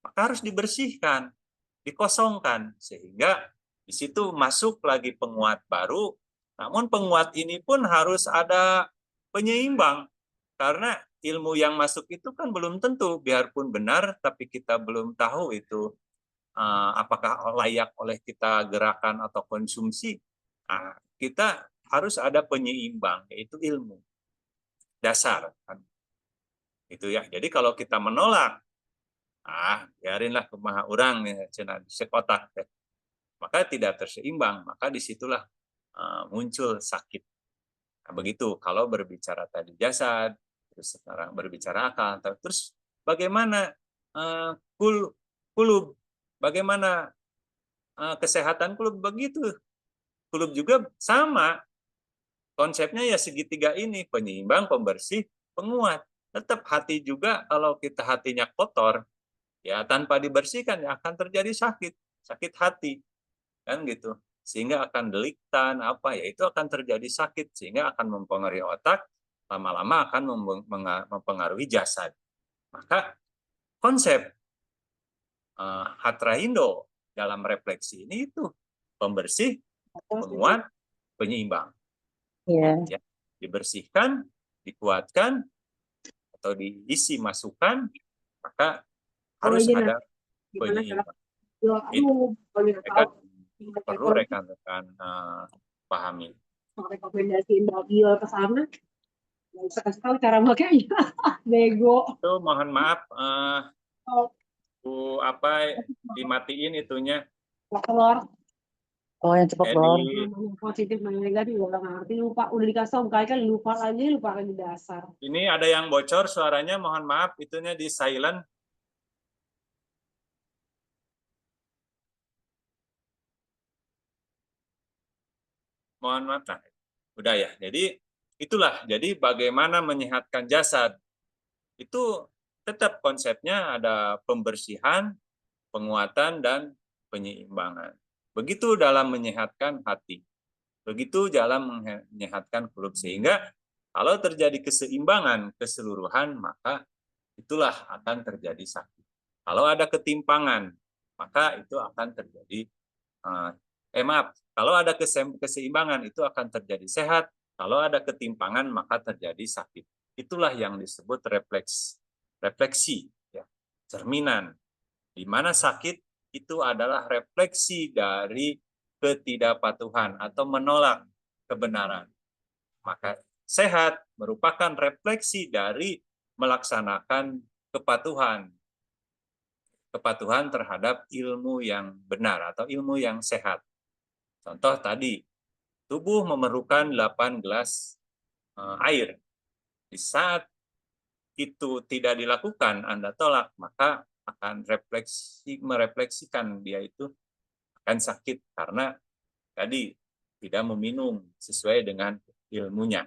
Speaker 3: maka harus dibersihkan, dikosongkan, sehingga di situ masuk lagi penguat baru. Namun penguat ini pun harus ada penyeimbang, karena ilmu yang masuk itu kan belum tentu, biarpun benar, tapi kita belum tahu itu apakah layak oleh kita gerakan atau konsumsi. Nah, kita harus ada penyeimbang, yaitu ilmu dasar. Itu ya. Jadi kalau kita menolak, biarinlah kumaha urang nih, cenah sekotak, maka tidak terseimbang, maka disitulah muncul sakit. Nah, begitu kalau berbicara tadi jasad, terus sekarang berbicara akal, terus bagaimana kulub, bagaimana kesehatan kulub, begitu. Kulub juga sama, konsepnya ya segitiga ini, penyeimbang, pembersih, penguat. Tetap hati juga kalau kita hatinya kotor, ya tanpa dibersihkan ya akan terjadi sakit hati, kan gitu. Sehingga akan deliktan apa ya itu akan terjadi sakit sehingga akan mempengaruhi otak, lama-lama akan mempengaruhi jasad. Maka konsep Hatra Indo dalam refleksi ini itu pembersih, penguat, penyeimbang.
Speaker 5: Iya.
Speaker 3: Ya, dibersihkan, dikuatkan, atau diisi masukan, maka harus
Speaker 5: iya,
Speaker 3: ada
Speaker 5: gimana
Speaker 3: penyeimbang.
Speaker 5: aduh, kalau nggak tahu.
Speaker 3: Perlu rekan-rekan pahami.
Speaker 5: Rekomendasiin Babiol ke sana, nggak bisa kasih tahu cara makainya. Bego.
Speaker 3: Itu mohon maaf,
Speaker 5: Oh,
Speaker 3: Bu apa dimatiin itunya.
Speaker 5: telur.
Speaker 2: Oh, yang cepat telur.
Speaker 5: Yang positif, yang negatif juga nggak ngerti. Lupa, udah dikasih tahu berkali-kali, lupa lagi dasar.
Speaker 3: Ini ada yang bocor suaranya, mohon maaf, itunya di silent. Mohon maaf. Nah, udah ya. Jadi itulah. Jadi bagaimana menyehatkan jasad itu tetap konsepnya ada pembersihan, penguatan dan penyeimbangan. Begitu dalam menyehatkan hati. Begitu dalam menyehatkan kulit sehingga kalau terjadi keseimbangan keseluruhan maka itulah akan terjadi sakit. Kalau ada ketimpangan maka itu akan terjadi maaf, kalau ada keseimbangan itu akan terjadi sehat, kalau ada ketimpangan maka terjadi sakit. Itulah yang disebut refleksi, ya, cerminan. Di mana sakit itu adalah refleksi dari ketidakpatuhan atau menolak kebenaran. Maka sehat merupakan refleksi dari melaksanakan kepatuhan terhadap ilmu yang benar atau ilmu yang sehat. Contoh tadi, tubuh memerlukan 8 gelas air. Di saat itu tidak dilakukan, Anda tolak, maka akan merefleksikan dia itu akan sakit karena tadi tidak meminum sesuai dengan ilmunya.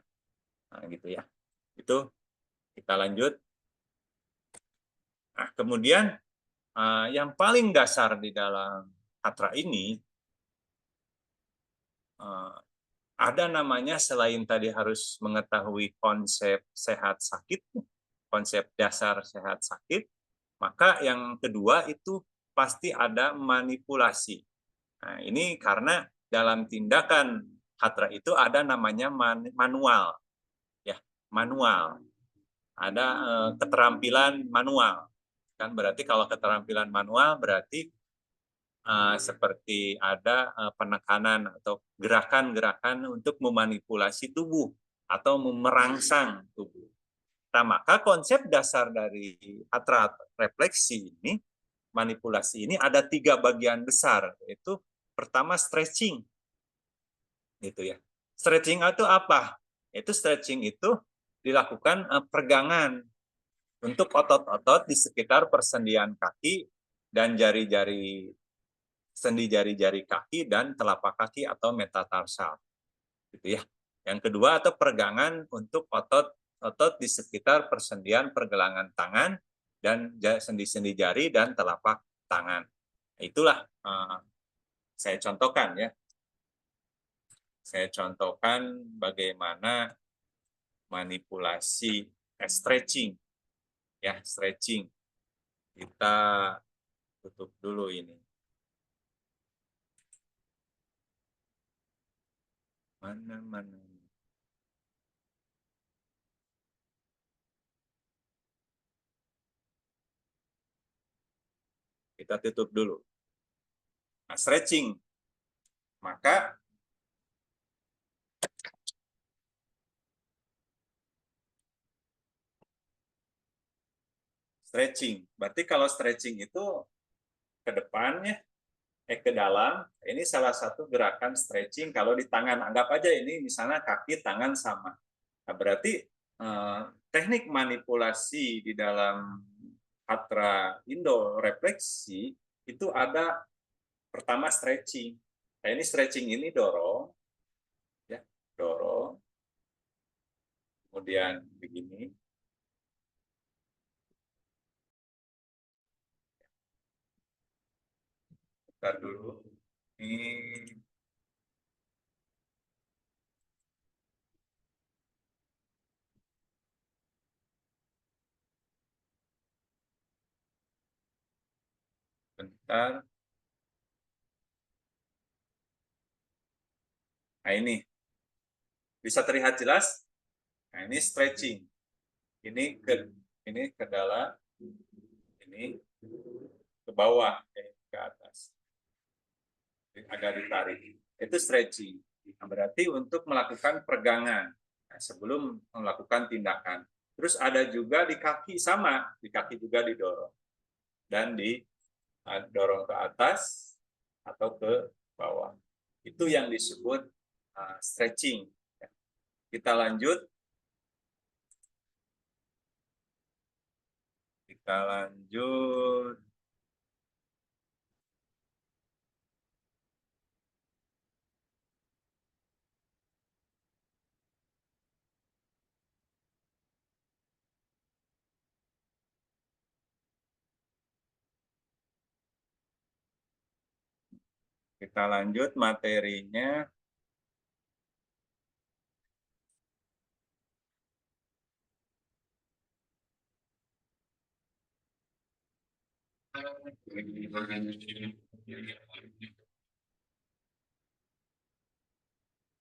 Speaker 3: Nah, gitu ya. Itu kita lanjut. Nah, kemudian yang paling dasar di dalam hatra ini ada namanya selain tadi harus mengetahui konsep sehat sakit, konsep dasar sehat sakit, maka yang kedua itu pasti ada manipulasi. Nah, ini karena dalam tindakan hatra itu ada namanya manual. Ya, manual. Ada keterampilan manual. Kan berarti kalau keterampilan manual berarti seperti ada penekanan atau gerakan-gerakan untuk memanipulasi tubuh atau merangsang tubuh. Nah, maka konsep dasar dari hatra refleksi ini, manipulasi ini ada 3 bagian besar, yaitu pertama stretching. Gitu ya. Stretching itu apa? Itu stretching itu dilakukan peregangan untuk otot-otot di sekitar persendian kaki dan sendi jari-jari kaki dan telapak kaki atau metatarsal. Gitu ya. Yang kedua atau peregangan untuk otot di sekitar persendian pergelangan tangan dan sendi-sendi jari dan telapak tangan. Itulah saya contohkan ya. Saya contohkan bagaimana manipulasi stretching. Ya, stretching. Kita tutup dulu ini. Mana. Kita tutup dulu. Nah, stretching. Maka stretching. Berarti kalau stretching itu ke depannya, ke dalam, ini salah satu gerakan stretching kalau di tangan. Anggap aja ini misalnya kaki, tangan sama. Nah, berarti teknik manipulasi di dalam hatra Indo refleksi itu ada pertama stretching. Nah, ini stretching ini dorong, ya, dorong, kemudian begini. Bentar dulu. Ini bentar. Nah, ini bisa terlihat jelas. Nah, ini stretching. Ini ke dalam, ini ke bawah, ke atas. Agak ditarik. Itu stretching. Nah, berarti untuk melakukan peregangan sebelum melakukan tindakan. Terus ada juga di kaki, sama, di kaki juga didorong dan didorong ke atas atau ke bawah. Itu yang disebut stretching. Kita lanjut. Kita lanjut materinya.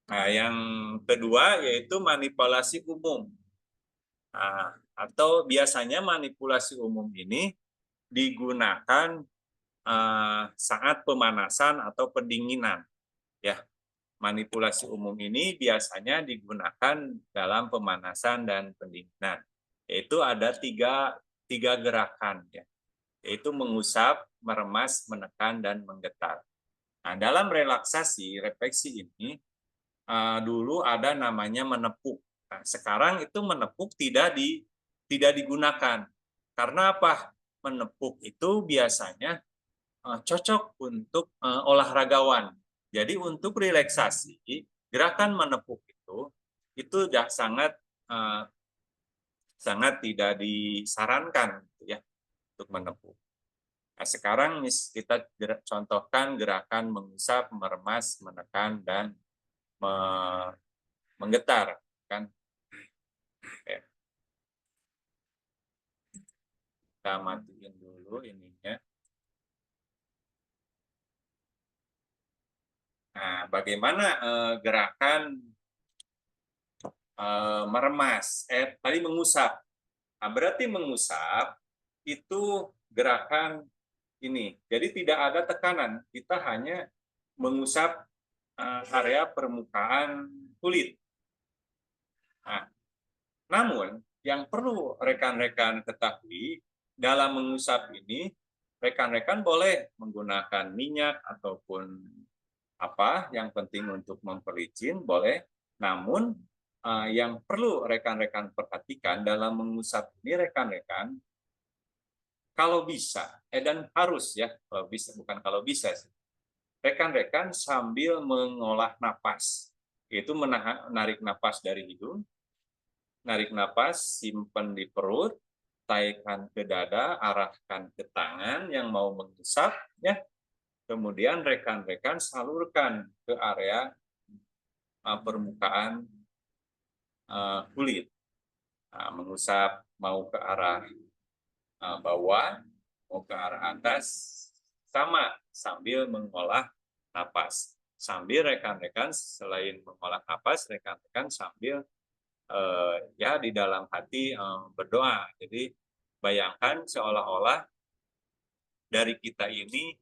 Speaker 3: Nah, yang kedua yaitu manipulasi umum. Nah, atau biasanya manipulasi umum ini digunakan saat pemanasan atau pendinginan. Ya, manipulasi umum ini biasanya digunakan dalam pemanasan dan pendinginan. Yaitu ada tiga gerakan, ya. Yaitu mengusap, meremas, menekan, dan menggetar. Nah, dalam relaksasi, refleksi ini dulu ada namanya menepuk. Nah, sekarang itu menepuk tidak digunakan. Karena apa? Menepuk itu biasanya cocok untuk olahragawan. Jadi untuk relaksasi, gerakan menepuk itu sudah sangat tidak disarankan, ya, untuk menepuk. Nah, sekarang kita contohkan gerakan mengusap, meremas, menekan, dan menggetar, kan? Oke. Kita matiin dulu ininya. Nah, bagaimana gerakan meremas? Tadi mengusap. Nah, berarti mengusap itu gerakan ini. Jadi tidak ada tekanan. Kita hanya mengusap area permukaan kulit. Nah, namun yang perlu rekan-rekan ketahui dalam mengusap ini, rekan-rekan boleh menggunakan minyak ataupun apa yang penting untuk memperlicin boleh. Namun yang perlu rekan-rekan perhatikan dalam mengusap ini, rekan-rekan, kalau bisa dan harus, ya, kalau bisa, bukan kalau bisa, rekan-rekan sambil mengolah napas, yaitu menarik napas dari hidung, narik napas, simpan di perut, taikkan ke dada, arahkan ke tangan yang mau mengusap, ya. Kemudian rekan-rekan salurkan ke area permukaan kulit. Nah, mengusap mau ke arah bawah, mau ke arah atas, sama sambil mengolah napas. Sambil rekan-rekan selain mengolah napas, rekan-rekan sambil ya di dalam hati berdoa. Jadi bayangkan seolah-olah dari kita ini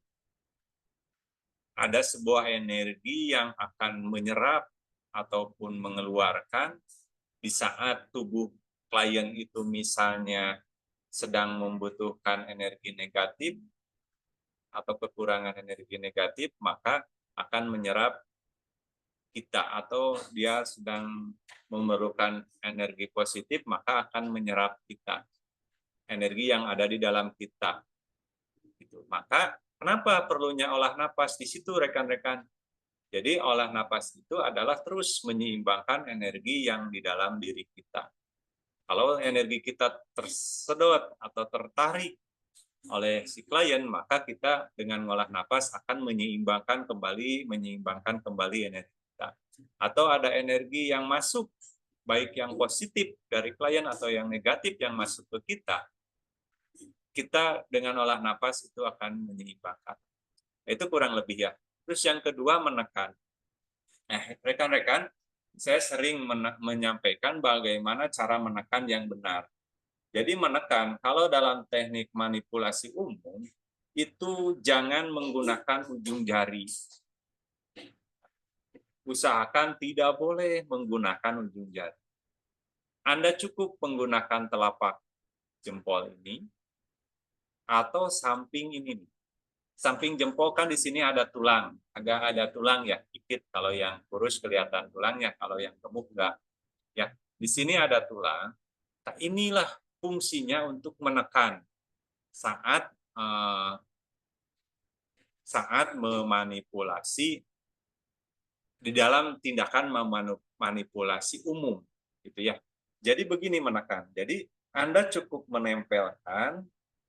Speaker 3: ada sebuah energi yang akan menyerap ataupun mengeluarkan di saat tubuh klien itu misalnya sedang membutuhkan energi negatif atau kekurangan energi negatif, maka akan menyerap kita, atau dia sedang memerlukan energi positif, maka akan menyerap kita, energi yang ada di dalam kita. Gitu. Maka kenapa perlunya olah napas di situ, rekan-rekan? Jadi olah napas itu adalah terus menyeimbangkan energi yang di dalam diri kita. Kalau energi kita tersedot atau tertarik oleh si klien, maka kita dengan ngolah napas akan menyeimbangkan kembali energi kita. Atau ada energi yang masuk, baik yang positif dari klien atau yang negatif yang masuk ke kita dengan olah napas itu akan menyeimbangkan. Itu kurang lebih ya. Terus yang kedua menekan. Nah, rekan-rekan, saya sering menyampaikan bagaimana cara menekan yang benar. Jadi menekan, kalau dalam teknik manipulasi umum, itu jangan menggunakan ujung jari. Usahakan tidak boleh menggunakan ujung jari. Anda cukup menggunakan telapak jempol ini, atau samping ini. Samping jempol kan di sini ada tulang, agak ada tulang ya, dikit. Kalau yang kurus kelihatan tulangnya, kalau yang gemuk enggak. Ya, di sini ada tulang. Nah, inilah fungsinya untuk menekan saat memanipulasi di dalam tindakan memanipulasi umum, gitu ya. Jadi begini menekan. Jadi Anda cukup menempelkan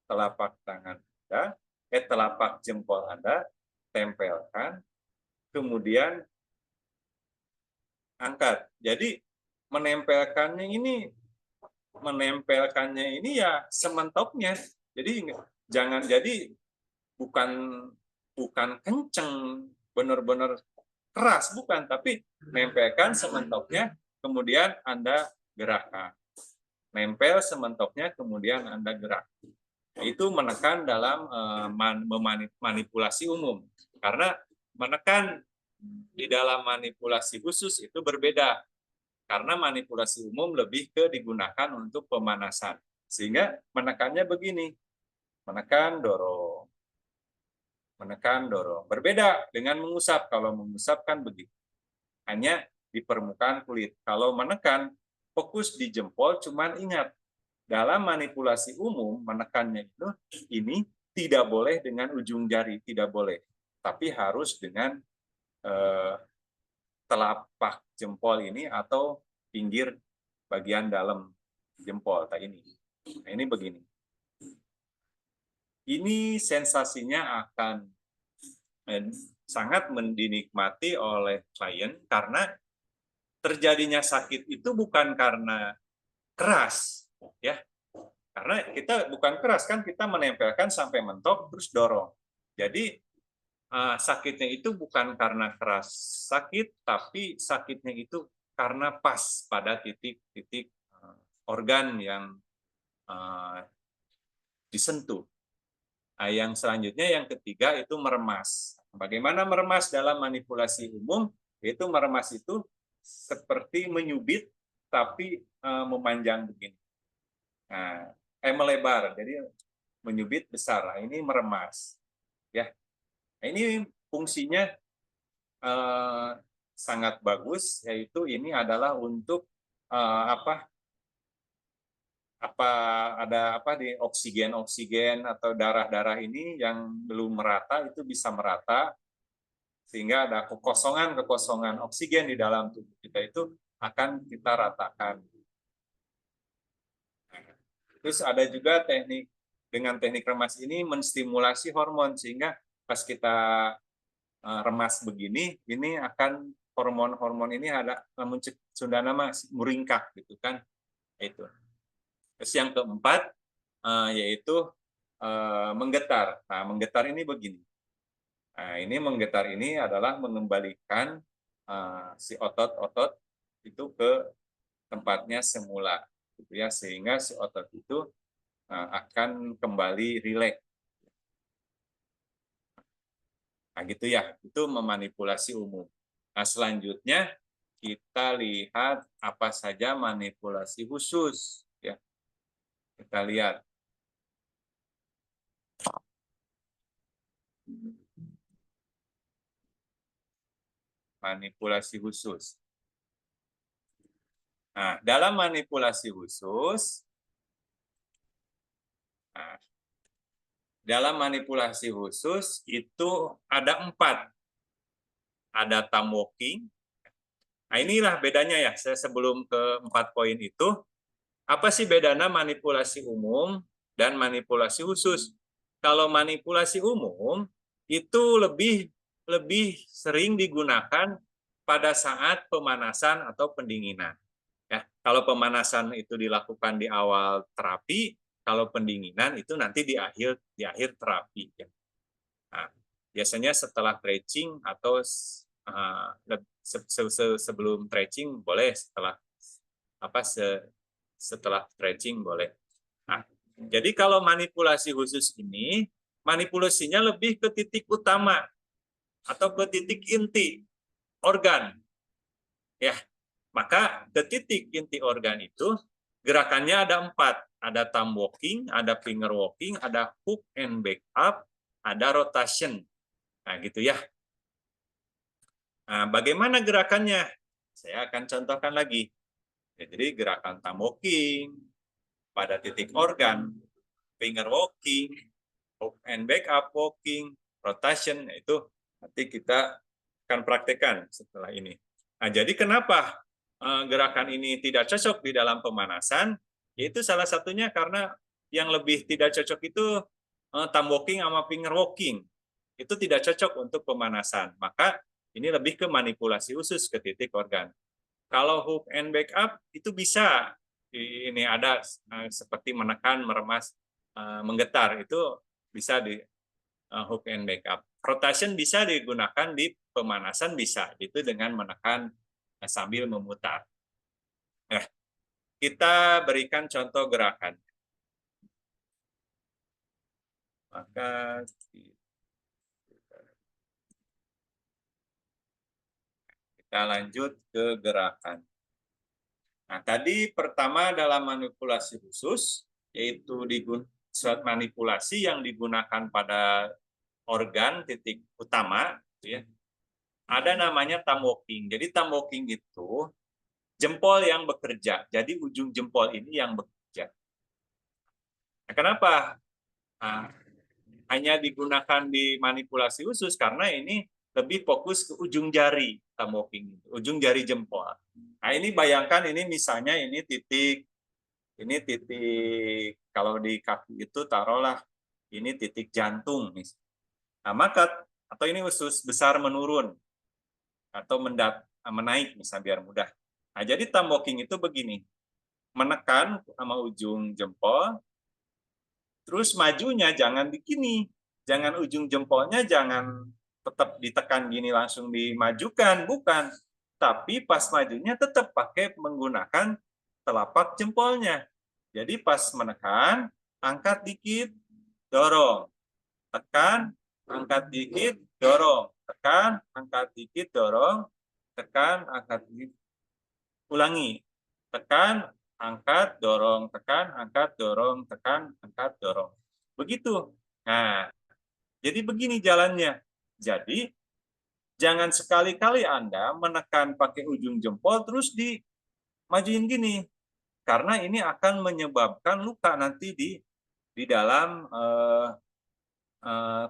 Speaker 3: telapak tangan Anda, telapak jempol Anda, tempelkan, kemudian angkat. Jadi menempelkannya ini ya sementoknya. Jadi jangan, jadi bukan kenceng benar-benar keras, bukan, tapi nempelkan sementoknya, kemudian Anda gerakkan. Nempel sementoknya, kemudian Anda gerak. Itu menekan dalam manipulasi umum. Karena menekan di dalam manipulasi khusus itu berbeda. Karena manipulasi umum lebih digunakan untuk pemanasan. Sehingga menekannya begini. Menekan, dorong. Menekan, dorong. Berbeda dengan mengusap. Kalau mengusap kan begitu. Hanya di permukaan kulit. Kalau menekan, fokus di jempol, cuman ingat, dalam manipulasi umum, menekannya itu, ini tidak boleh dengan ujung jari, tidak boleh. Tapi harus dengan telapak jempol ini atau pinggir bagian dalam jempol. Nah, ini begini. Ini sensasinya akan sangat dinikmati oleh klien karena terjadinya sakit itu bukan karena keras, ya. Karena kita bukan keras kan, kita menempelkan sampai mentok terus dorong. Jadi sakitnya itu bukan karena keras sakit, tapi sakitnya itu karena pas pada titik-titik organ yang disentuh. Nah, yang selanjutnya yang ketiga itu meremas. Bagaimana meremas dalam manipulasi umum? Yaitu meremas itu seperti menyubit tapi memanjang begini. Nah, melebar, jadi menyubit besar. Nah, ini meremas, ya. Nah, ini fungsinya sangat bagus, yaitu ini adalah untuk ada di oksigen atau darah ini yang belum merata itu bisa merata, sehingga ada kekosongan oksigen di dalam tubuh kita itu akan kita ratakan. Terus ada juga dengan teknik remas ini menstimulasi hormon, sehingga pas kita remas begini, ini akan hormon-hormon ini ada Sunda nama muringkak gitu kan. Itu. Terus yang keempat yaitu menggetar. Nah, menggetar ini begini. Nah, ini menggetar ini adalah mengembalikan si otot-otot itu ke tempatnya semula, gitu ya, sehingga si otot itu akan kembali rileks. Nah, gitu ya, itu memanipulasi umum. Nah, selanjutnya kita lihat apa saja manipulasi khusus, ya. Kita lihat. Manipulasi khusus. Nah, dalam manipulasi khusus, itu ada 4. Ada thumb walking. Nah, inilah bedanya ya. Saya sebelum ke 4 poin itu, Apa sih bedanya manipulasi umum dan manipulasi khusus? Kalau manipulasi umum itu lebih sering digunakan pada saat pemanasan atau pendinginan. Ya, kalau pemanasan itu dilakukan di awal terapi, kalau pendinginan itu nanti di akhir terapi. Ya. Nah, biasanya setelah stretching atau sebelum stretching boleh, setelah stretching boleh. Nah, jadi kalau manipulasi khusus ini, manipulasinya lebih ke titik utama atau ke titik inti organ. Ya, maka ke titik inti organ itu gerakannya ada 4. Ada thumb walking, ada finger walking, ada hook and back up, ada rotation. Nah, gitu ya. Nah, bagaimana gerakannya? Saya akan contohkan lagi. Jadi gerakan thumb walking pada titik organ, finger walking, hook and back up walking, rotation, itu nanti kita akan praktekkan setelah ini. Nah, jadi kenapa gerakan ini tidak cocok di dalam pemanasan? Yaitu salah satunya karena yang lebih tidak cocok itu thumb walking sama finger walking. Itu tidak cocok untuk pemanasan. Maka ini lebih ke manipulasi khusus ke titik organ. Kalau hook and back up itu bisa, ini ada seperti menekan, meremas, menggetar, itu bisa di hook and back up. Rotation bisa digunakan di pemanasan, bisa, itu dengan menekan sambil memutar. Nah, kita berikan contoh gerakan. Maka kita lanjut ke gerakan. Nah, tadi pertama adalah manipulasi khusus, yaitu suatu manipulasi yang digunakan pada organ titik utama, gitu ya. Ada namanya thumb walking. Jadi thumb walking itu jempol yang bekerja. Jadi ujung jempol ini yang bekerja. Nah, kenapa hanya digunakan di manipulasi khusus? Karena ini lebih fokus ke ujung jari thumb walking, ujung jari jempol. Nah, ini bayangkan ini misalnya ini titik kalau di kaki itu taruhlah ini titik jantung. Nah, maka atau ini usus besar menurun atau menaik misalnya biar mudah. Nah, jadi thumb walking itu begini. Menekan sama ujung jempol, terus majunya jangan begini. Jangan ujung jempolnya jangan tetap ditekan gini langsung dimajukan, bukan. Tapi pas majunya tetap pakai menggunakan telapak jempolnya. Jadi pas menekan, angkat dikit, dorong. Tekan, angkat dikit, dorong. Tekan, angkat dikit, dorong. Tekan, angkat dikit. Ulangi. Tekan, angkat, dorong. Tekan, angkat, dorong. Tekan, angkat, dorong. Begitu. Nah, jadi begini jalannya. Jadi, jangan sekali-kali Anda menekan pakai ujung jempol terus dimajuin gini. Karena ini akan menyebabkan luka nanti di dalam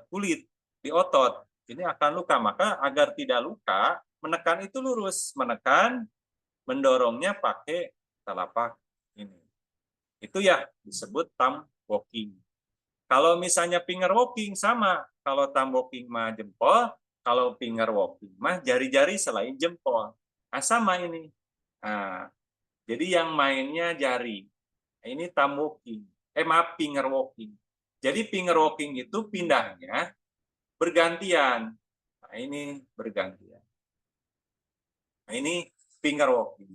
Speaker 3: kulit, di otot. Ini akan luka. Maka agar tidak luka, menekan itu lurus. Menekan, mendorongnya pakai telapak ini. Itu ya disebut thumb walking. Kalau misalnya finger walking sama. Kalau thumb walking mah jempol, kalau finger walking mah jari-jari selain jempol. Nah, sama ini. Nah, jadi yang mainnya jari. Nah, ini thumb walking. Maaf, finger walking. Jadi finger walking itu pindahnya bergantian. Nah, ini bergantian. Nah, ini finger walking.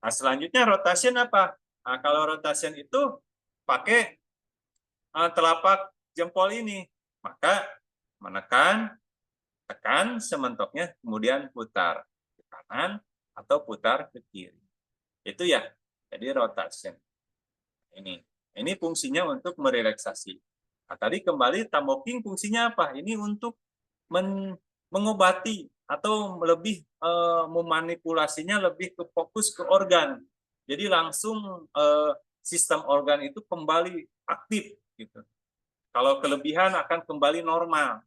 Speaker 3: Nah, selanjutnya rotation apa? Nah, kalau rotation itu pakai telapak jempol ini. Maka menekan, tekan sementoknya, kemudian putar ke kanan atau putar ke kiri. Itu ya, jadi rotation. Ini fungsinya untuk merelaksasi. Nah, tadi kembali thumb walking fungsinya apa? Ini untuk mengobati atau lebih memanipulasinya lebih ke fokus ke organ. Jadi langsung sistem organ itu kembali aktif gitu. Kalau kelebihan akan kembali normal.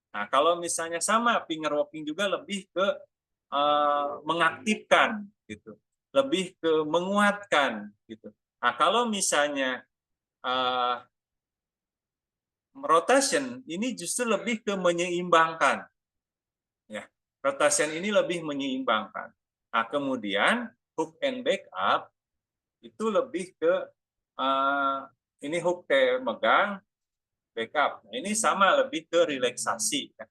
Speaker 3: Nah, kalau misalnya sama finger walking juga lebih ke mengaktifkan gitu. Lebih ke menguatkan gitu. Nah, kalau misalnya rotation ini justru lebih ke menyeimbangkan. Ya, rotation ini lebih menyeimbangkan. Nah, kemudian hook and back up itu lebih ke ini hook kayak megang, backup. Nah, ini sama lebih ke relaksasi, ya.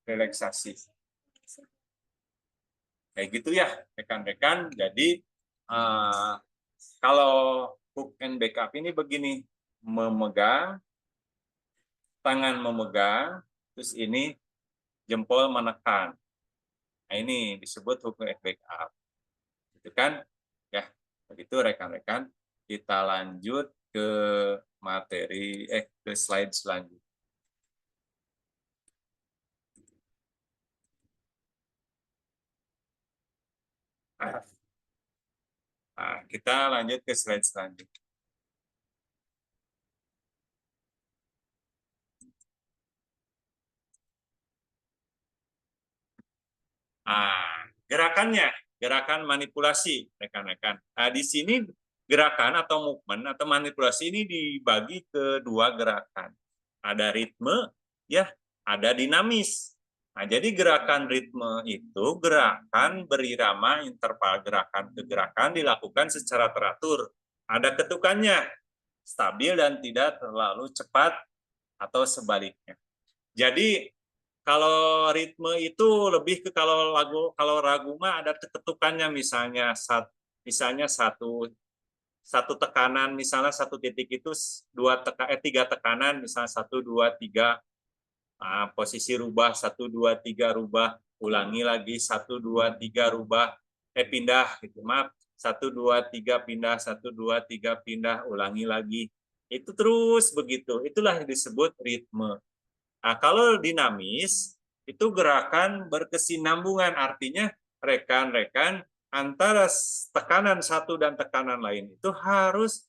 Speaker 3: Relaksasi. Kayak gitu ya, rekan-rekan. Jadi kalau hook and backup ini begini, memegang, tangan memegang, terus ini jempol menekan. Nah, ini disebut hook and backup. Itu kan? Ya, begitu rekan-rekan. Kita lanjut ke materi ke slide selanjutnya. Nah, kita lanjut ke slide selanjutnya. Gerakannya, gerakan manipulasi, rekan-rekan. Nah, di sini gerakan atau movement atau manipulasi ini dibagi ke dua gerakan. Ada ritme, ya, ada dinamis. Nah, jadi gerakan ritme itu gerakan berirama interval gerakan ke gerakan dilakukan secara teratur. Ada ketukannya, stabil dan tidak terlalu cepat atau sebaliknya. Jadi kalau ritme itu lebih ke kalau ragu mah ada ketukannya misalnya satu tekanan misalnya satu titik itu tiga tekanan misalnya 1 2 3 posisi rubah 1 2 3 rubah ulangi lagi 1 2 3 rubah pindah gitu maaf 1 2 3 pindah 1 2 3 pindah ulangi lagi itu terus begitu itulah yang disebut ritme. Nah, kalau dinamis, itu gerakan berkesinambungan, artinya rekan-rekan antara tekanan satu dan tekanan lain itu harus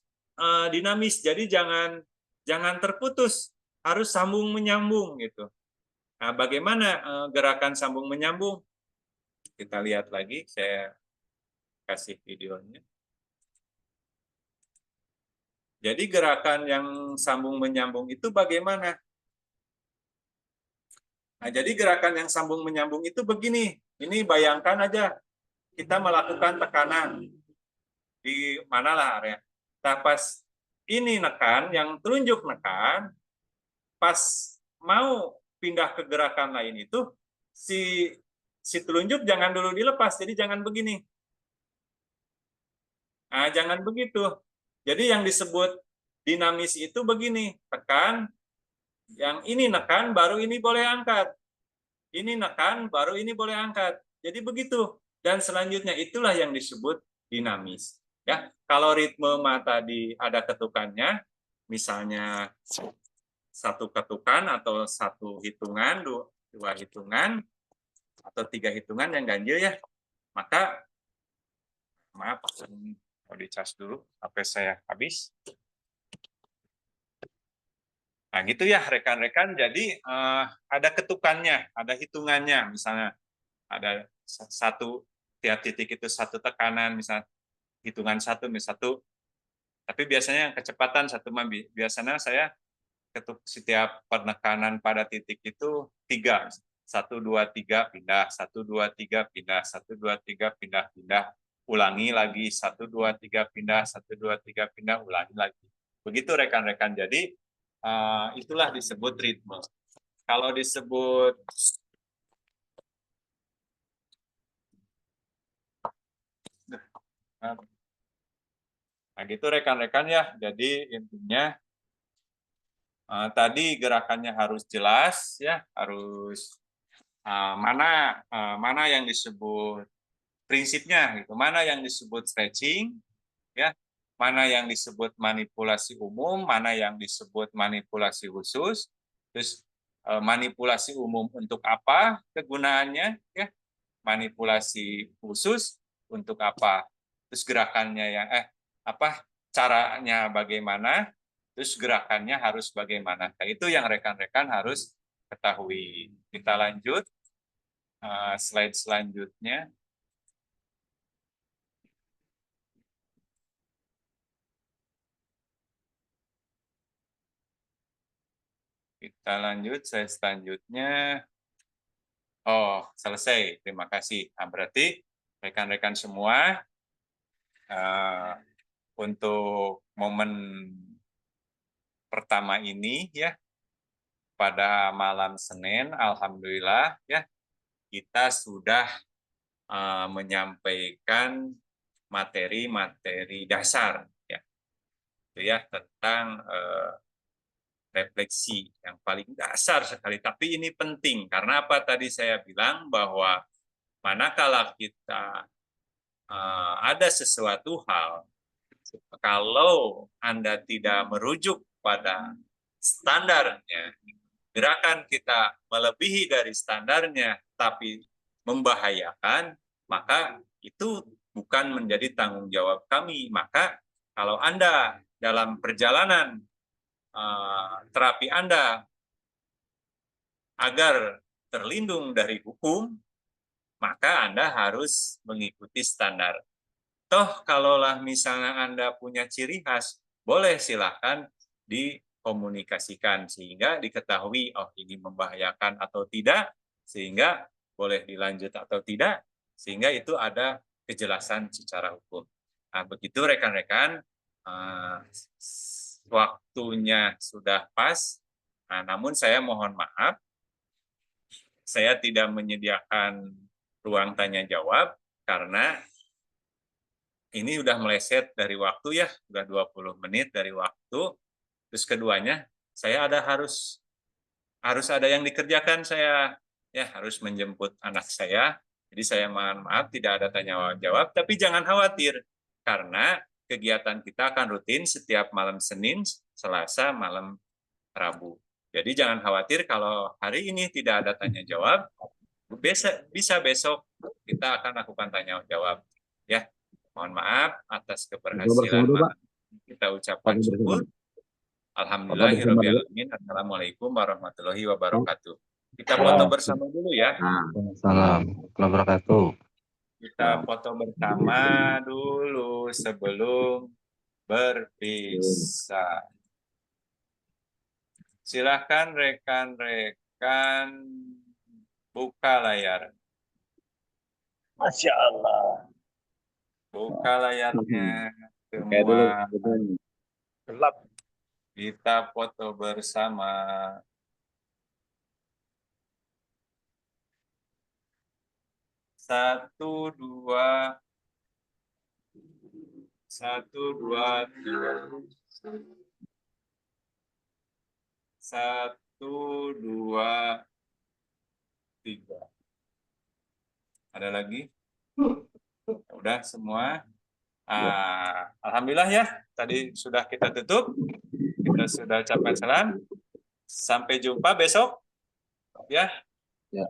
Speaker 3: dinamis. Jadi jangan terputus, harus sambung menyambung gitu. Nah, bagaimana gerakan sambung menyambung? Kita lihat lagi, saya kasih videonya. Jadi gerakan yang sambung menyambung itu bagaimana? Nah, jadi gerakan yang sambung menyambung itu begini. Ini bayangkan aja kita melakukan tekanan di manalah area. Nah, pas ini nekan, yang telunjuk nekan, pas mau pindah ke gerakan lain itu si telunjuk jangan dulu dilepas. Jadi jangan begini. Nah, jangan begitu. Jadi yang disebut dinamis itu begini, tekan, yang ini nekan, baru ini boleh angkat. Ini nekan, baru ini boleh angkat. Jadi begitu. Dan selanjutnya itulah yang disebut dinamis. Ya, kalau ritme tadi ada ketukannya, misalnya satu ketukan atau satu hitungan, dua hitungan, atau 3 hitungan yang ganjil ya, maka maaf, mau dicas dulu, HP saya habis. Nah, gitu ya rekan-rekan. Jadi ada ketukannya, ada hitungannya. Misalnya ada tiap titik itu satu tekanan, misalnya hitungan satu, tapi biasanya kecepatan satu, biasanya saya ketuk setiap penekanan pada titik itu 3. 1 2 3 pindah, 1 2 3 pindah, 1 2 3 pindah, ulangi lagi 1 2 3 pindah, 1 2 3 pindah, ulangi lagi. Begitu rekan-rekan. Jadi itulah disebut ritme. Kalau disebut nah gitu rekan-rekan ya. Jadi intinya tadi gerakannya harus jelas ya, harus mana yang disebut prinsipnya gitu, mana yang disebut stretching ya, mana yang disebut manipulasi umum, mana yang disebut manipulasi khusus, terus manipulasi umum untuk apa kegunaannya ya, manipulasi khusus untuk apa, terus gerakannya yang caranya bagaimana, terus gerakannya harus bagaimana. Nah, itu yang rekan-rekan harus ketahui. Kita lanjut slide selanjutnya. Kita lanjut, saya selanjutnya. Oh, selesai. Terima kasih. Nah, berarti rekan-rekan semua, untuk momen pertama ini ya, pada malam Senin, alhamdulillah ya, kita sudah menyampaikan materi-materi dasar ya, itu ya tentang refleksi yang paling dasar sekali. Tapi ini penting karena apa? Tadi saya bilang bahwa manakala kita ada sesuatu hal, kalau Anda tidak merujuk pada standarnya, gerakan kita melebihi dari standarnya, tapi membahayakan, maka itu bukan menjadi tanggung jawab kami. Maka kalau Anda dalam perjalanan terapi Anda agar terlindung dari hukum, maka Anda harus mengikuti standar. Toh kalaulah misalnya Anda punya ciri khas, boleh silahkan dikomunikasikan sehingga diketahui, oh ini membahayakan atau tidak, sehingga boleh dilanjut atau tidak, sehingga itu ada kejelasan secara hukum. Nah, begitu rekan-rekan, waktunya sudah pas, nah, namun saya mohon maaf, saya tidak menyediakan ruang tanya jawab karena ini udah meleset dari waktu ya, udah 20 menit dari waktu. Terus keduanya, saya harus ada yang dikerjakan, saya ya harus menjemput anak saya. Jadi saya mohon maaf tidak ada tanya jawab, tapi jangan khawatir karena kegiatan kita akan rutin setiap malam Senin, Selasa, malam Rabu. Jadi jangan khawatir kalau hari ini tidak ada tanya jawab, bisa besok kita akan lakukan tanya jawab. Ya, mohon maaf atas keberhasilan kita ucapkan syukur. Alhamdulillahirrahmanirrahim. Assalamualaikum warahmatullahi wabarakatuh. Kita foto bersama dulu ya.
Speaker 6: Assalamualaikum warahmatullahi wabarakatuh.
Speaker 3: Kita foto bersama dulu sebelum berpisah. Silakan rekan-rekan buka layar.
Speaker 1: Masya Allah.
Speaker 3: Buka layarnya semua.
Speaker 1: Gelap.
Speaker 3: Kita foto bersama. Satu, dua, tiga. Satu, dua, tiga. Ada lagi? Udah semua? Alhamdulillah ya, tadi sudah kita tutup. Kita sudah ucapkan salam. Sampai jumpa besok. Ya.
Speaker 1: Ya.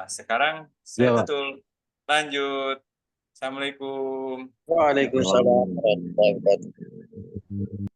Speaker 3: Sekarang saya tutup. Lanjut. Assalamualaikum.
Speaker 1: Waalaikumsalam warahmatullahi wabarakatuh.